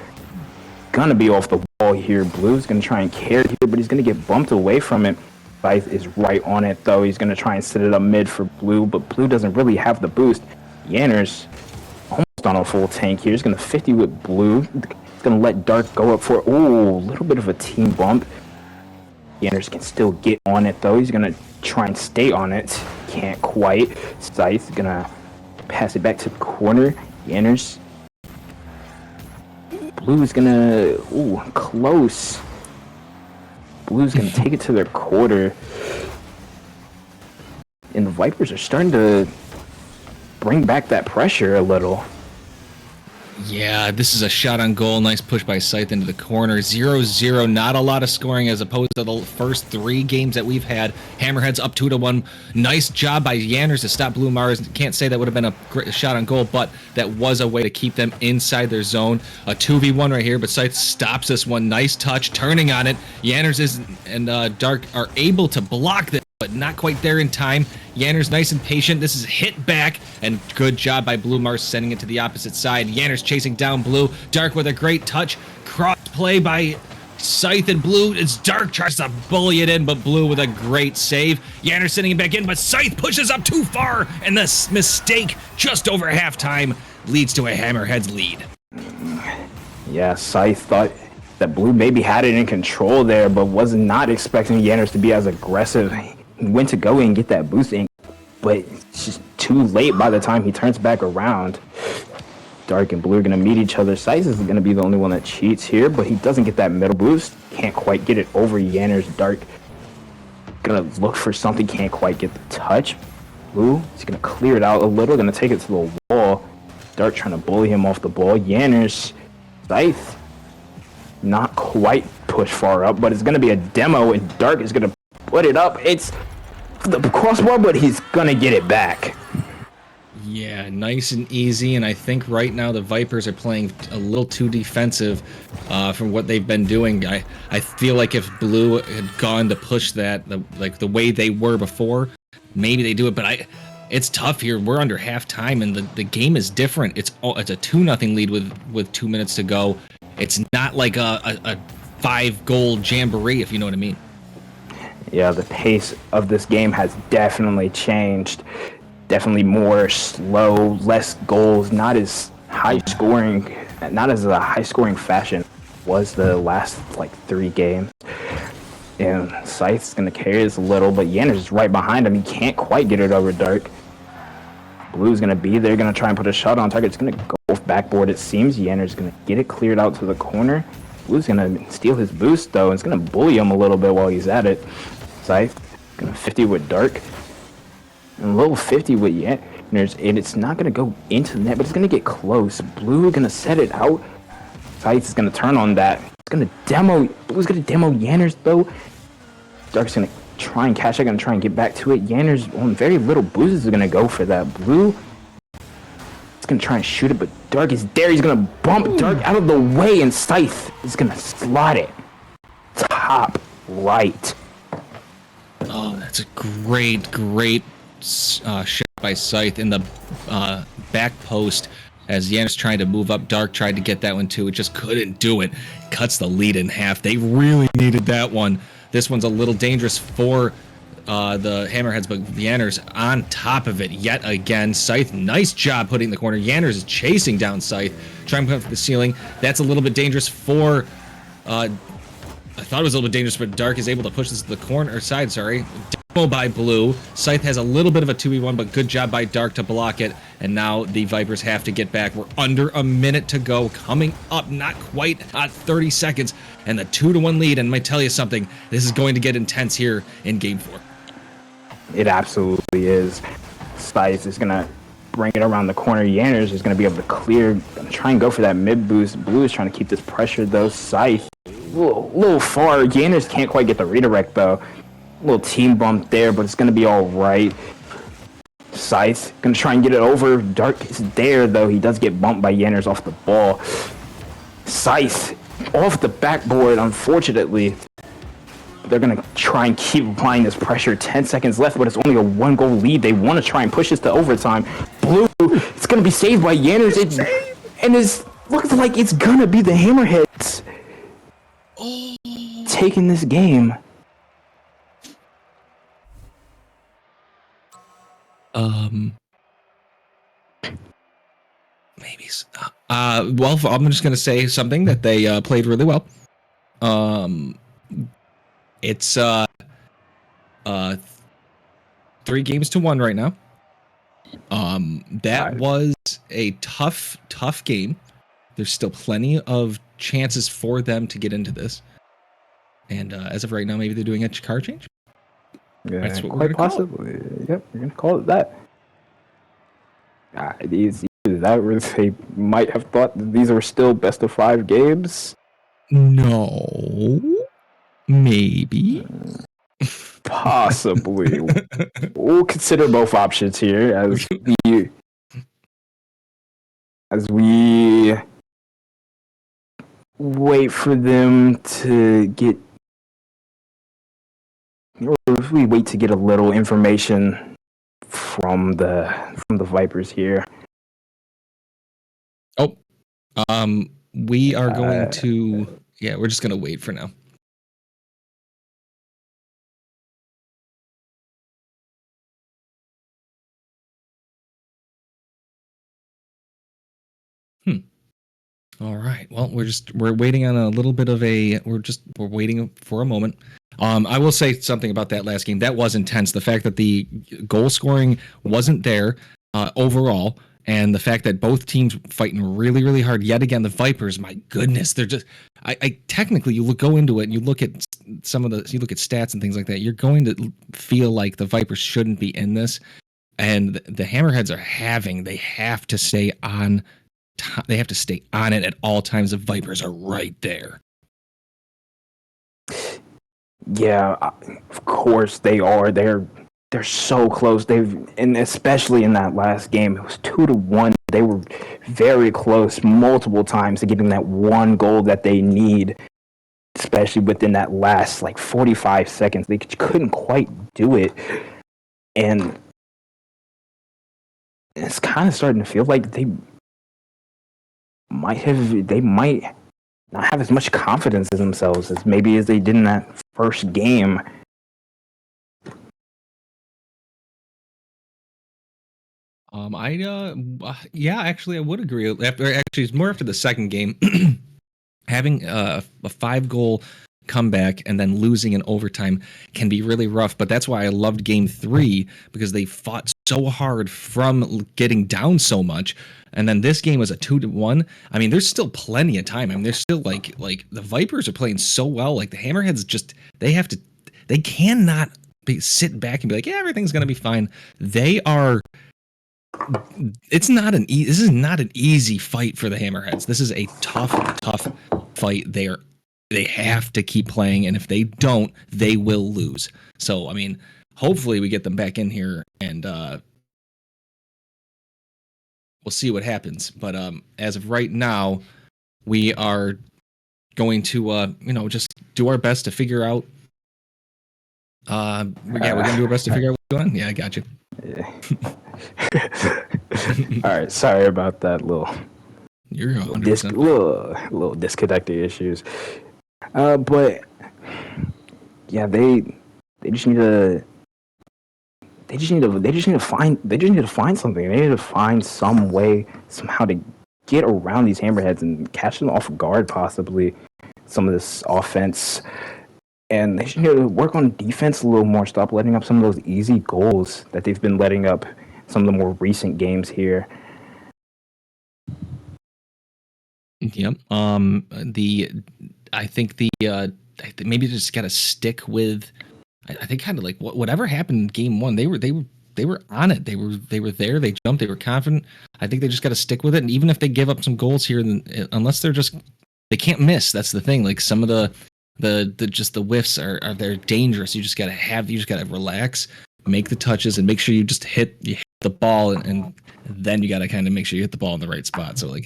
Going to be off the wall here. Blue's going to try and carry it here, but he's going to get bumped away from it. Scythe is right on it, though. He's going to try and set it up mid for Blue, but Blue doesn't really have the boost. Yanner's on a full tank here. He's going to 50 with Blue. He's going to let Dark go up for, ooh, a little bit of a team bump. Yanners can still get on it, though. He's going to try and stay on it. Can't quite. Scythe's going to pass it back to the corner. Yanners. Blue's going to, ooh, close. Blue's going to take it to their quarter. And the Vipers are starting to bring back that pressure a little. Yeah, this is a shot on goal. Nice push by Scythe into the corner. 0-0. Not a lot of scoring as opposed to the first 3 games that we've had. Hammerheads up 2-1. Nice job by Yanners to stop Blue Mars. Can't say that would have been a great shot on goal, but that was a way to keep them inside their zone. A 2v1 right here, but Scythe stops this one. Nice touch, turning on it. Yanners and Dark are able to block this, but not quite there in time. Yanners nice and patient. This is hit back, and good job by Blue Mars sending it to the opposite side. Yanners chasing down Blue. Dark with a great touch. Cross play by Scythe and Blue, it's Dark tries to bully it in, but Blue with a great save. Yanner sending it back in, but Scythe pushes up too far, and this mistake just over halftime leads to a Hammerheads lead. Yeah, Scythe thought that Blue maybe had it in control there, but was not expecting Yanners to be as aggressive. He went to go and get that boost in, but it's just too late by the time he turns back around. Dark and Blue are going to meet each other. Scythe is going to be the only one that cheats here, but he doesn't get that middle boost. Can't quite get it over Yanners. Dark going to look for something, can't quite get the touch. Blue is going to clear it out a little, going to take it to the wall. Dark trying to bully him off the ball. Yanners, Scythe, not quite pushed far up, but it's going to be a demo, and Dark is going to put it up. It's the crossbar, but he's going to get it back. Yeah, nice and easy, and I think right now the Vipers are playing a little too defensive from what they've been doing. I feel like if Blue had gone to push that the way they were before, maybe they do it, but it's tough here. We're under halftime, and the game is different. It's a 2-0 lead with 2 minutes to go. It's not like a 5-goal jamboree, if you know what I mean. Yeah, the pace of this game has definitely changed. Definitely more slow, less goals, not as high scoring, not as a high scoring fashion was the last like 3 games. And Scythe's gonna carry this a little, but Yanner's is right behind him. He can't quite get it over Dark. Blue's gonna be there, gonna try and put a shot on target. It's gonna go off backboard, it seems. Yanner's gonna get it cleared out to the corner. Blue's gonna steal his boost though, and it's gonna bully him a little bit while he's at it. Scythe gonna 50 with Dark. And a little 50 with Yanners, and it's not going to go into the net, but it's going to get close. Blue going to set it out. Scythe is going to turn on that. It's going to demo. Blue's going to demo Yanners, though. Dark's going to try and catch it, going to try and get back to it. Yanners on very little boost is going to go for that. Blue is going to try and shoot it, but Dark is there. He's going to bump Dark out of the way, and Scythe is going to slot it. Top right. Oh, that's a great shot by Scythe in the back post as Yannis trying to move up. Dark tried to get that one too. It just couldn't do it. Cuts the lead in half. They really needed that one. This one's a little dangerous for the Hammerheads, but Yanners on top of it yet again. Scythe, nice job putting the corner. Yanners is chasing down Scythe, trying to come for the ceiling. That's a little bit dangerous for... I thought it was a little bit dangerous, but Dark is able to push this to the corner side, sorry. Demo by Blue. Scythe has a little bit of a 2v1, but good job by Dark to block it. And now the Vipers have to get back. We're under a minute to go. Coming up, not quite at 30 seconds. And the 2-1 lead. And I might tell you something, this is going to get intense here in Game 4. It absolutely is. Scythe is going to bring it around the corner. Yanners is going to be able to clear, going to try and go for that mid boost. Blue is trying to keep this pressure, though. Scythe, a little far. Yanners can't quite get the redirect, though. A little team bump there, but it's going to be all right. Scythe going to try and get it over. Dark is there, though. He does get bumped by Yanners off the ball. Scythe off the backboard, unfortunately. They're going to try and keep applying this pressure. 10 seconds left, but it's only a 1-goal lead. They want to try and push this to overtime. Blue, it's going to be saved by Yanners. And it looks like it's going to be the Hammerheads taking this game. Maybe. Well, I'm just gonna say something that they played really well. It's 3-1 right now. That was a tough game. There's still plenty of chances for them to get into this. And as of right now, maybe they're doing a card change. Yeah, that's what quite possibly. Yep, we're gonna call it that. They might have thought that these were still best of 5 games. No, maybe, possibly. We'll consider both options here as we wait for them to get. Or if we wait to get a little information from the Vipers here. Oh, we are going to Yeah, we're just gonna wait for now. All right. Well, we're waiting on a little bit of we're waiting for a moment. I will say something about that last game. That was intense. The fact that the goal scoring wasn't there overall, and the fact that both teams fighting really, really hard. Yet again, the Vipers. My goodness, they're just. I technically, go into it and you look at you look at stats and things like that. You're going to feel like the Vipers shouldn't be in this, and the Hammerheads they have to stay on. They have to stay on it at all times. The Vipers are right there. Yeah, of course they are. They're so close. And especially in that last game, it was 2-1. They were very close multiple times to getting that one goal that they need, especially within that last 45 seconds. They couldn't quite do it, and it's kind of starting to feel like they might not have as much confidence in themselves as maybe as they did in that first game. Yeah, actually, I would agree. It's more after the second game, having a 5-goal comeback and then losing in overtime can be really rough. But that's why I loved Game 3, because they fought so hard from getting down so much. And then this game was a 2-1. I mean, there's still plenty of time. I mean, there's still like the Vipers are playing so well. Like the Hammerheads they cannot sit back and be like, yeah, everything's gonna be fine. They are. This is not an easy fight for the Hammerheads. This is a tough fight. They have to keep playing, and if they don't, they will lose. So, I mean, hopefully we get them back in here, and we'll see what happens. But as of right now, we are going to just do our best to figure out. We're gonna do our best to figure out what's going on. Yeah, I got you. Yeah. All right, sorry about that little little disconnecting issues. But yeah, they just need to find something. They need to find some way somehow to get around these Hammerheads and catch them off guard, possibly some of this offense. And they should need to work on defense a little more. Stop letting up some of those easy goals that they've been letting up some of the more recent games here. Yep. I think maybe just got to stick with. I think kind of like whatever happened in Game 1. They were on it. They were there. They jumped. They were confident. I think they just got to stick with it. And even if they give up some goals here, then unless they can't miss. That's the thing. Like some of the whiffs are they're dangerous. You just gotta relax, make the touches, and make sure you hit the ball, and then you gotta kind of make sure you hit the ball in the right spot. So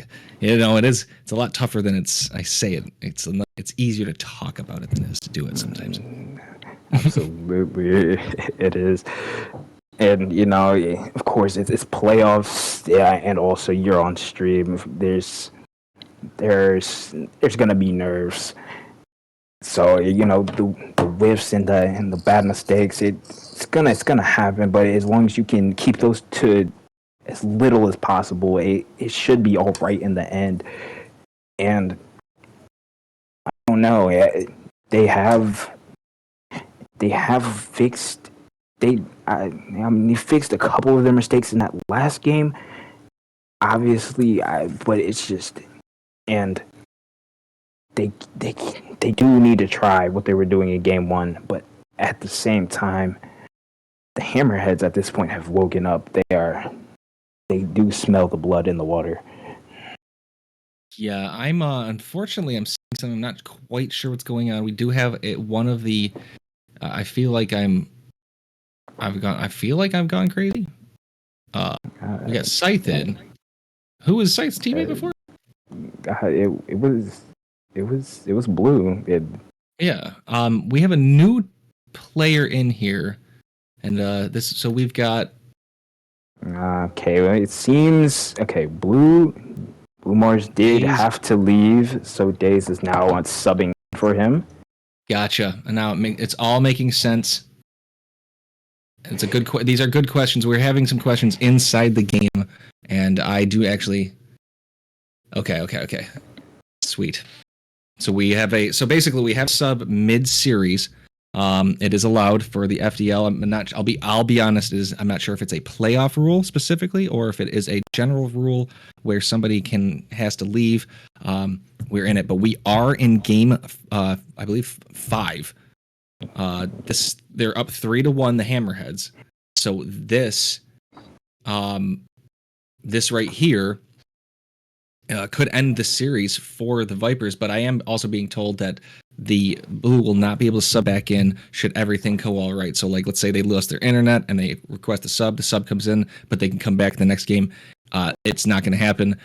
it's a lot tougher than I say it. It's easier to talk about it than it is to do it sometimes. Absolutely, it is. And of course, it's playoffs. Yeah, and also you're on stream. There's gonna be nerves. So the whiffs and the bad mistakes, it's gonna happen. But as long as you can keep those to as little as possible, it should be all right in the end. And I don't know, they have fixed. They fixed a couple of their mistakes in that last game, obviously. But it's just, and they do need to try what they were doing in Game 1, but at the same time, the Hammerheads at this point have woken up. They do smell the blood in the water. Yeah, I'm unfortunately I'm seeing something. I'm not quite sure what's going on. We do have one of the. I feel like I've gone crazy. We got Scythe in. Who was Scythe's teammate before? It was blue. Yeah. We have a new player in here, and so we've got. Okay, it seems okay. Blue Boomars did Days- have to leave, so Days is now on subbing for him. Gotcha. And now it's all making sense. It's a good. These are good questions. We're having some questions inside the game, and I do actually. Okay. Sweet. So we have so basically we have sub mid-series. It is allowed for the FDL. I'll be honest, I'm not sure if it's a playoff rule specifically or if it is a general rule where somebody has to leave. We're in it, but we are in game I believe 5. They're up 3-1 the Hammerheads. So this right here could end the series for the Vipers, but I am also being told that the Blue will not be able to sub back in should everything go all right. So, like, let's say they lost their internet and they request the sub comes in, but they can come back in the next game. It's not going to happen.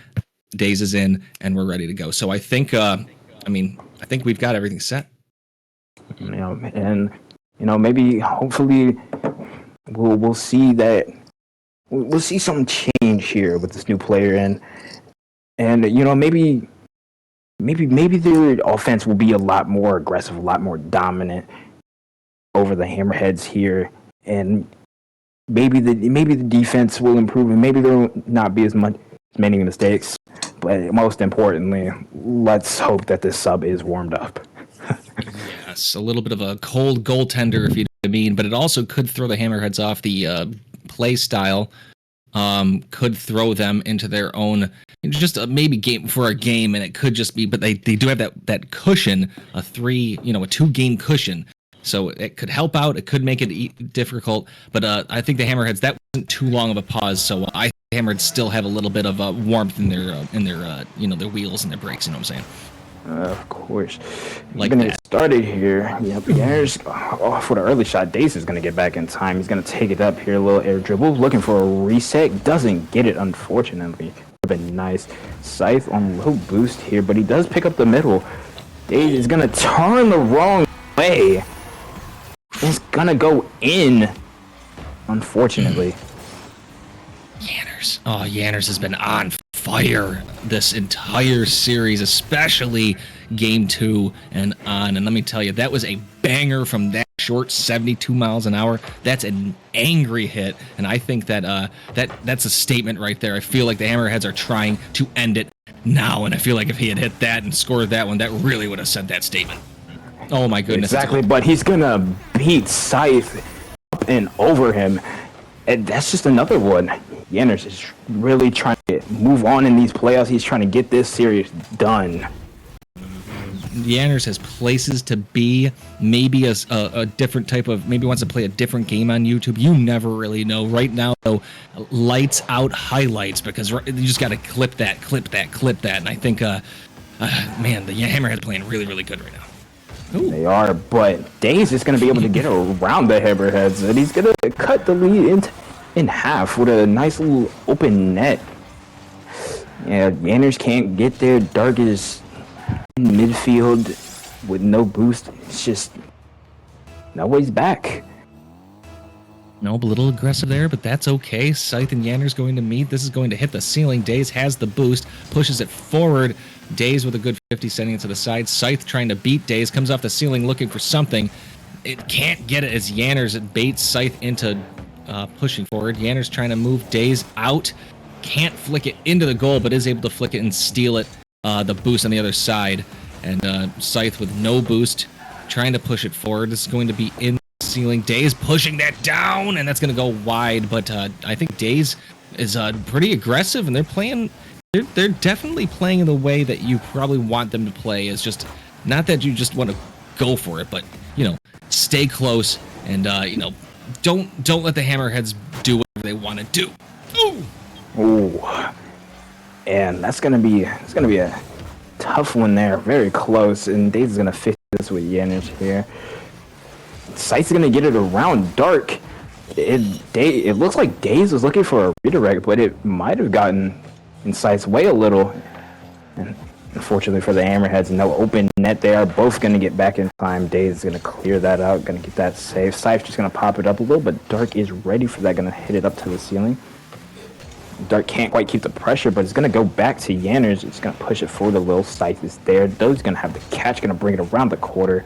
Days is in, and we're ready to go. So I think, I think we've got everything set. And maybe hopefully we'll see that we'll see some change here with this new player and maybe their offense will be a lot more aggressive, a lot more dominant over the Hammerheads here, and maybe the defense will improve, and maybe there will not be as many mistakes. But most importantly, let's hope that this sub is warmed up. Yes, a little bit of a cold goaltender, if you know what I mean, but it also could throw the Hammerheads off the play style. Could throw them into their own, just maybe game for a game, and it could just be, but they do have that cushion, a 2-game cushion, so it could help out. It could make it difficult, but I think the Hammerheads, that wasn't too long of a pause, so I think the Hammerheads still have a little bit of warmth in their their wheels and their brakes. You know what I'm saying? Of course. Like going to that. get started here. Yep, Yair's off with an early shot. Dace is going to get back in time. He's going to take it up here, a little air dribble, looking for a reset. Doesn't get it, unfortunately. Would have been nice. Scythe on low boost here, but he does pick up the middle. Dace is going to turn the wrong way. It's going to go in, unfortunately. Yanners. Oh, Yanners has been on fire this entire series, especially game 2 and on. And let me tell you, that was a banger from that short 72 miles an hour. That's an angry hit, and I think that that's a statement right there. I feel like the Hammerheads are trying to end it now, and I feel like if he had hit that and scored that one, that really would have said that statement. Oh my goodness. Exactly, but he's going to beat Scythe up and over him. And that's just another one. Yanners is really trying to move on in these playoffs. He's trying to get this series done. Yanners has places to be, maybe a different type of, maybe wants to play a different game on YouTube. You never really know. Right now, though, lights out highlights, because you just got to clip that. And I think, man, the Hammerhead's playing really, really good right now. Ooh. They are, but Daze is going to be able to get around the Hammerheads, and he's going to cut the lead in half with a nice little open net. Yeah, Yanners can't get there. Dark is in midfield with no boost. It's just nobody's back. Nope, a little aggressive there, but that's okay. Scythe and Yanners going to meet. This is going to hit the ceiling. Daze has the boost, pushes it forward. Daze with a good 50, sending it to the side. Scythe trying to beat Daze, comes off the ceiling looking for something. It can't get it as Yanners baits Scythe into pushing forward. Yanners trying to move Daze out. Can't flick it into the goal, but is able to flick it and steal it. The boost on the other side. And Scythe with no boost, trying to push it forward. This is going to be in the ceiling. Daze pushing that down, and that's going to go wide. But I think Daze is pretty aggressive, and they're playing... They're definitely playing in the way that you probably want them to play. It's just not that you just want to go for it, but stay close and don't let the Hammerheads do whatever they want to do. Ooh, and it's gonna be a tough one there. Very close, and Daze is gonna fit this with Yanners here. Scythe's gonna get it around Dark. It looks like Daze was looking for a redirect, but it might have gotten in Scythe's way a little. And unfortunately for the Hammerheads, no open net. They are both going to get back in time. Daze is going to clear that out, going to get that safe. Scythe's just going to pop it up a little, but Dark is ready for that, going to hit it up to the ceiling. Dark can't quite keep the pressure, but it's going to go back to Yanners. It's going to push it forward. The little Scythe is there. Doe's going to have the catch, going to bring it around the quarter.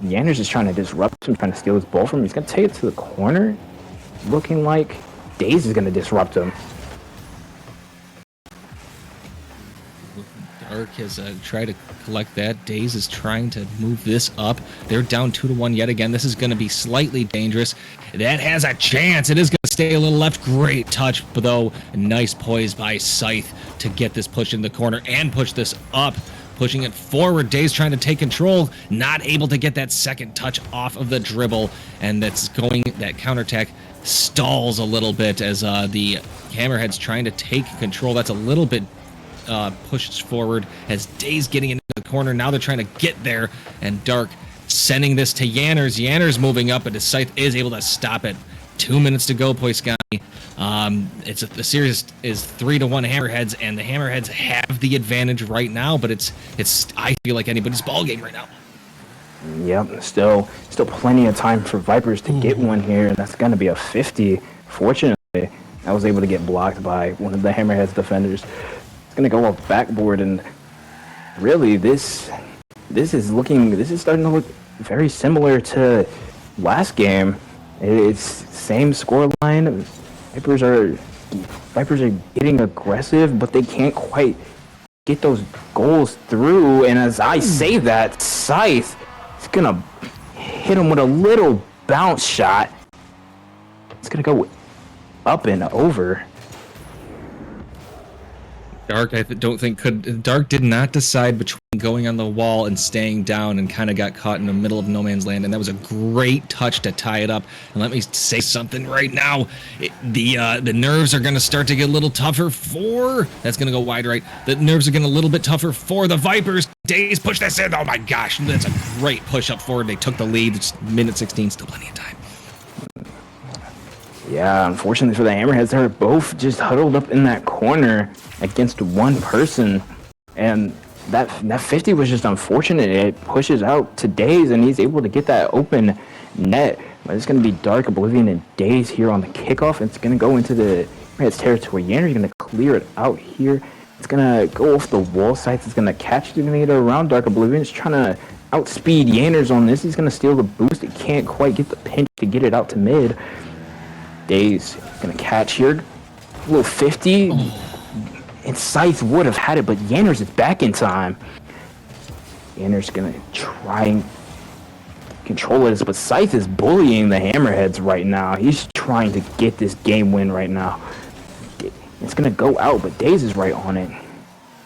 Yanners is trying to disrupt him, trying to steal his ball from him. He's going to take it to the corner, looking like Daze is going to disrupt him. Dark has tried to collect that. Daze is trying to move this up. They're down 2-1 yet again. This is going to be slightly dangerous. That has a chance. It is going to stay a little left. Great touch, though. Nice poise by Scythe to get this push in the corner and push this up. Pushing it forward. Daze trying to take control. Not able to get that second touch off of the dribble. And that counterattack stalls a little bit as the Hammerheads trying to take control. That's a little bit pushed forward as Daze getting into the corner. Now they're trying to get there, and Dark sending this to Yanners. Yanners moving up, but his Scythe is able to stop it. 2 minutes to go, Poiscani. The series is 3-1 Hammerheads, and the Hammerheads have the advantage right now, but it's I feel like anybody's ball game right now. Yep, still plenty of time for Vipers to get one here, and that's going to be a 50. Fortunately, I was able to get blocked by one of the Hammerheads defenders. It's going to go off backboard, and really this is starting to look very similar to last game. It's same scoreline. Vipers are getting aggressive, but they can't quite get those goals through. And as I say that, Scythe is gonna hit him with a little bounce shot. It's gonna go up and over. Dark, Dark did not decide between going on the wall and staying down, and kind of got caught in the middle of no man's land. And that was a great touch to tie it up. And let me say something right now: the nerves are going to start to get a little tougher for. That's going to go wide right. The nerves are getting a little bit tougher for the Vipers. Daze push this in. Oh my gosh, that's a great push up forward. They took the lead. It's minute 16, still plenty of time. Yeah, unfortunately for the Hammerheads, they're both just huddled up in that corner against one person, and that 50 was just unfortunate. It pushes out to Daze, and he's able to get that open net. But it's going to be Dark, Oblivion, and Daze here on the kickoff. It's going to go into the Hammerheads territory. Yanner's going to clear it out here. It's going to go off the wall sites. It's going to catch it. It's going to get it around Dark. Oblivion is trying to outspeed Yanners on this. He's going to steal the boost. It can't quite get the pinch to get it out to mid. Daze gonna catch here. A little 50. And Scythe would have had it, but Yanners is back in time. Yanners gonna try and control this, but Scythe is bullying the Hammerheads right now. He's trying to get this game win right now. It's gonna go out, but Daze is right on it.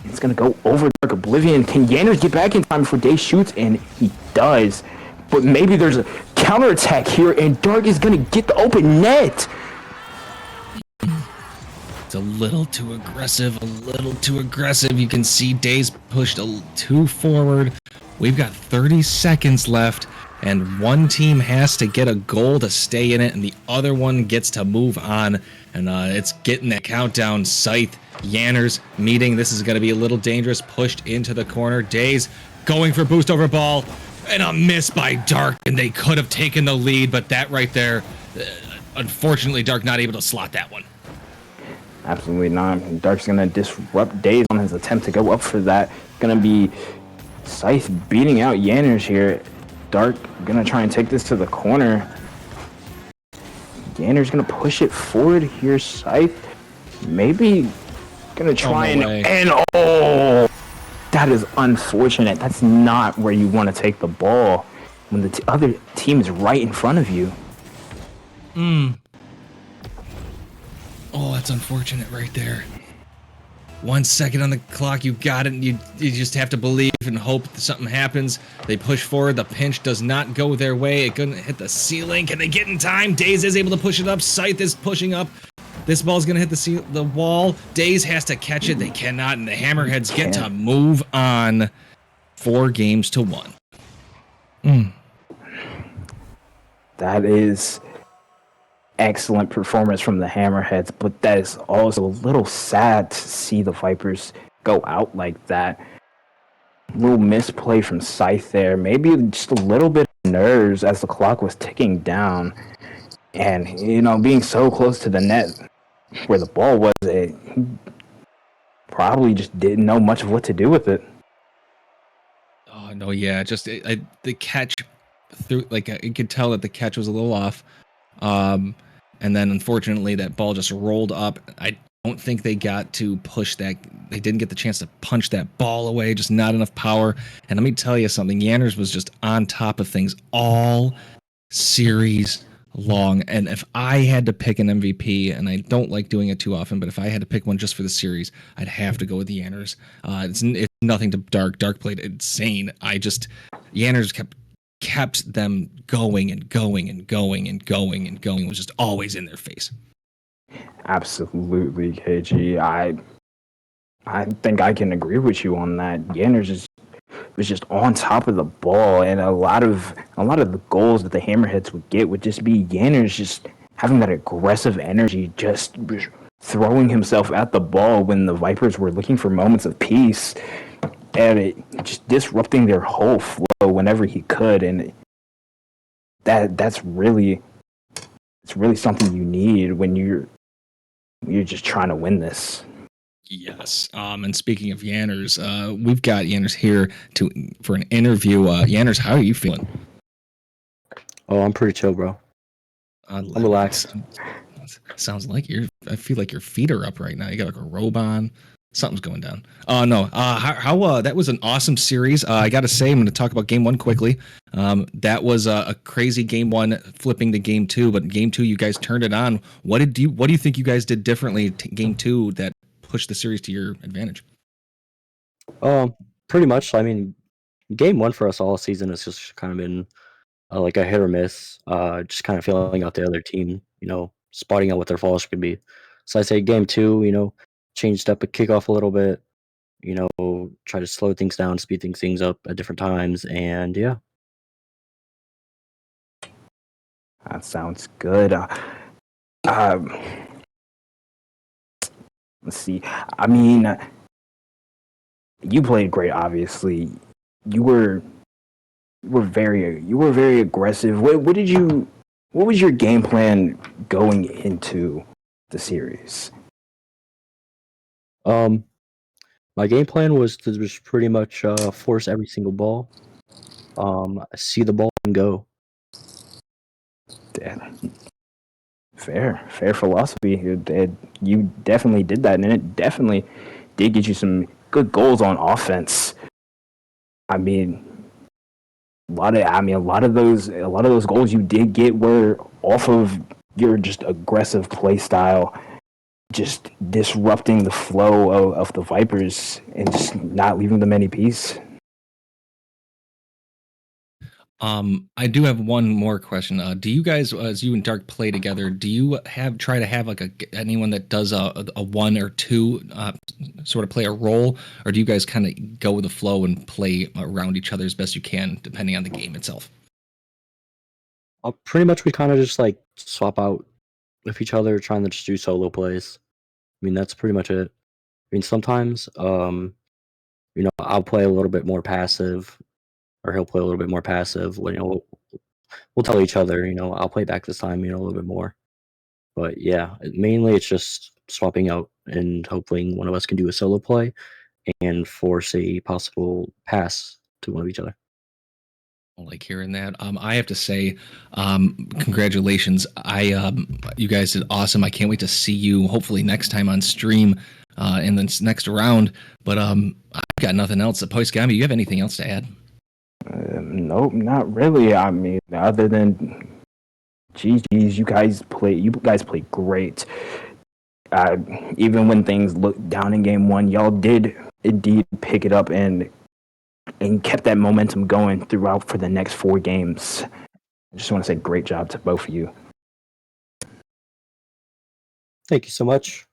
It's gonna go over Dark Oblivion. Can Yanners get back in time before Daze shoots? And he does. But maybe there's a counterattack here, and Dark is going to get the open net. It's a little too aggressive, You can see Daze pushed too forward. We've got 30 seconds left, and one team has to get a goal to stay in it, and the other one gets to move on. And it's getting that countdown. Scythe, Yanners meeting. This is going to be a little dangerous. Pushed into the corner. Daze going for boost over ball. And a miss by Dark, and they could have taken the lead, but that right there, unfortunately, Dark not able to slot that one. Absolutely not. Dark's going to disrupt Daze on his attempt to go up for that. Going to be Scythe beating out Yanners here. Dark going to try and take this to the corner. Yanners going to push it forward here. Scythe maybe going to try and that is unfortunate. That's not where you want to take the ball when the other team is right in front of you. Oh, that's unfortunate right there. 1 second on the clock, you got it. You just have to believe and hope that something happens. They push forward. The pinch does not go their way. It couldn't hit the ceiling. Can they get in time? Daze is able to push it up. Scythe is pushing up. This ball's going to hit the wall. Daze has to catch it. They cannot, and the Hammerheads get to move on 4-1. That is excellent performance from the Hammerheads, but that is also a little sad to see the Vipers go out like that. A little misplay from Scythe there. Maybe just a little bit of nerves as the clock was ticking down. And, being so close to the net, where the ball was, he probably just didn't know much of what to do with it. Oh no, yeah, just the catch through, like you could tell that the catch was a little off, and then unfortunately that ball just rolled up. I don't think they got to push that. They didn't get the chance to punch that ball away. Just not enough power. And let me tell you something. Yanners was just on top of things all series long. And if I had to pick an MVP, and I don't like doing it too often, but if I had to pick one just for the series, I'd have to go with the Yanners. It's nothing to Dark. Dark played insane. Yanners kept them going and going and going and going and going. It was just always in their face. Absolutely, KG. I think I can agree with you on that. Yanners was just on top of the ball, and a lot of the goals that the Hammerheads would get would just be Yanners just having that aggressive energy, just throwing himself at the ball when the Vipers were looking for moments of peace, and it just disrupting their whole flow whenever he could, and that's really something you need when you're just trying to win this. Yes. And speaking of Yanners, we've got Yanners here for an interview. Yanners, how are you feeling? Oh, I'm pretty chill, bro. I'm relaxed. Sounds like I feel like your feet are up right now. You got like a robe on. Something's going down. Oh no. How that was an awesome series. I got to say, I'm going to talk about game one quickly. That was a crazy game one, flipping to game two. But game two, you guys turned it on. What do you think you guys did differently game two that pushed the series to your advantage? Pretty much. I mean, game one for us all season has just kind of been like a hit or miss. Just kind of feeling out the other team, spotting out what their flaws could be. So I say game two, changed up a kickoff a little bit, try to slow things down, speed things up at different times, and yeah. That sounds good. Let's see. I mean, you played great. Obviously, you were very aggressive. What was your game plan going into the series? My game plan was to just pretty much force every single ball, see the ball and go. Fair philosophy. You definitely did that, and it definitely did get you some good goals on offense. I mean, a lot of those goals you did get were off of your just aggressive play style, just disrupting the flow of the Vipers and just not leaving them any peace. I do have one more question. Do you guys, as you and Dark play together, do you try to have like anyone that does a one or two sort of play a role, or do you guys kind of go with the flow and play around each other as best you can, depending on the game itself? Pretty much we kind of just like swap out with each other, trying to just do solo plays. I mean, that's pretty much it. I mean, sometimes, I'll play a little bit more passive, or he'll play a little bit more passive. We'll tell each other, I'll play back this time, a little bit more. But yeah, mainly it's just swapping out and hoping one of us can do a solo play and force a possible pass to one of each other. I like hearing that. I have to say, congratulations. You guys did awesome. I can't wait to see you hopefully next time on stream in this next round. But I've got nothing else. Poisgami, you have anything else to add? Nope, not really. I mean, other than GG's, you guys played great. Even when things looked down in game one, y'all did indeed pick it up and kept that momentum going throughout for the next 4 games. I just want to say great job to both of you. Thank you so much.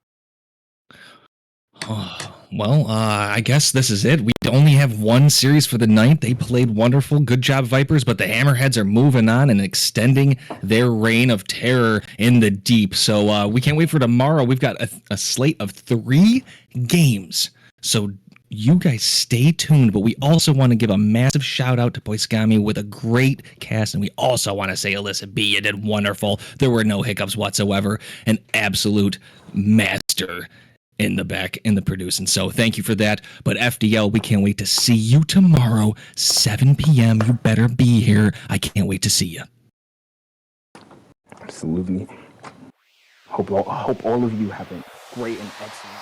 Well, I guess this is it. We only have one series for the night. They played wonderful. Good job, Vipers. But the Hammerheads are moving on and extending their reign of terror in the deep. So we can't wait for tomorrow. We've got a slate of 3 games. So you guys stay tuned, but we also want to give a massive shout out to Boisgami with a great cast, and we also want to say, Alyssa B, you did wonderful. There were no hiccups whatsoever. An absolute master in the back in the producing. So thank you for that. But FDL, we can't wait to see you tomorrow, 7 p.m. You better be here. I can't wait to see you. Absolutely. Hope all of you have a great and excellent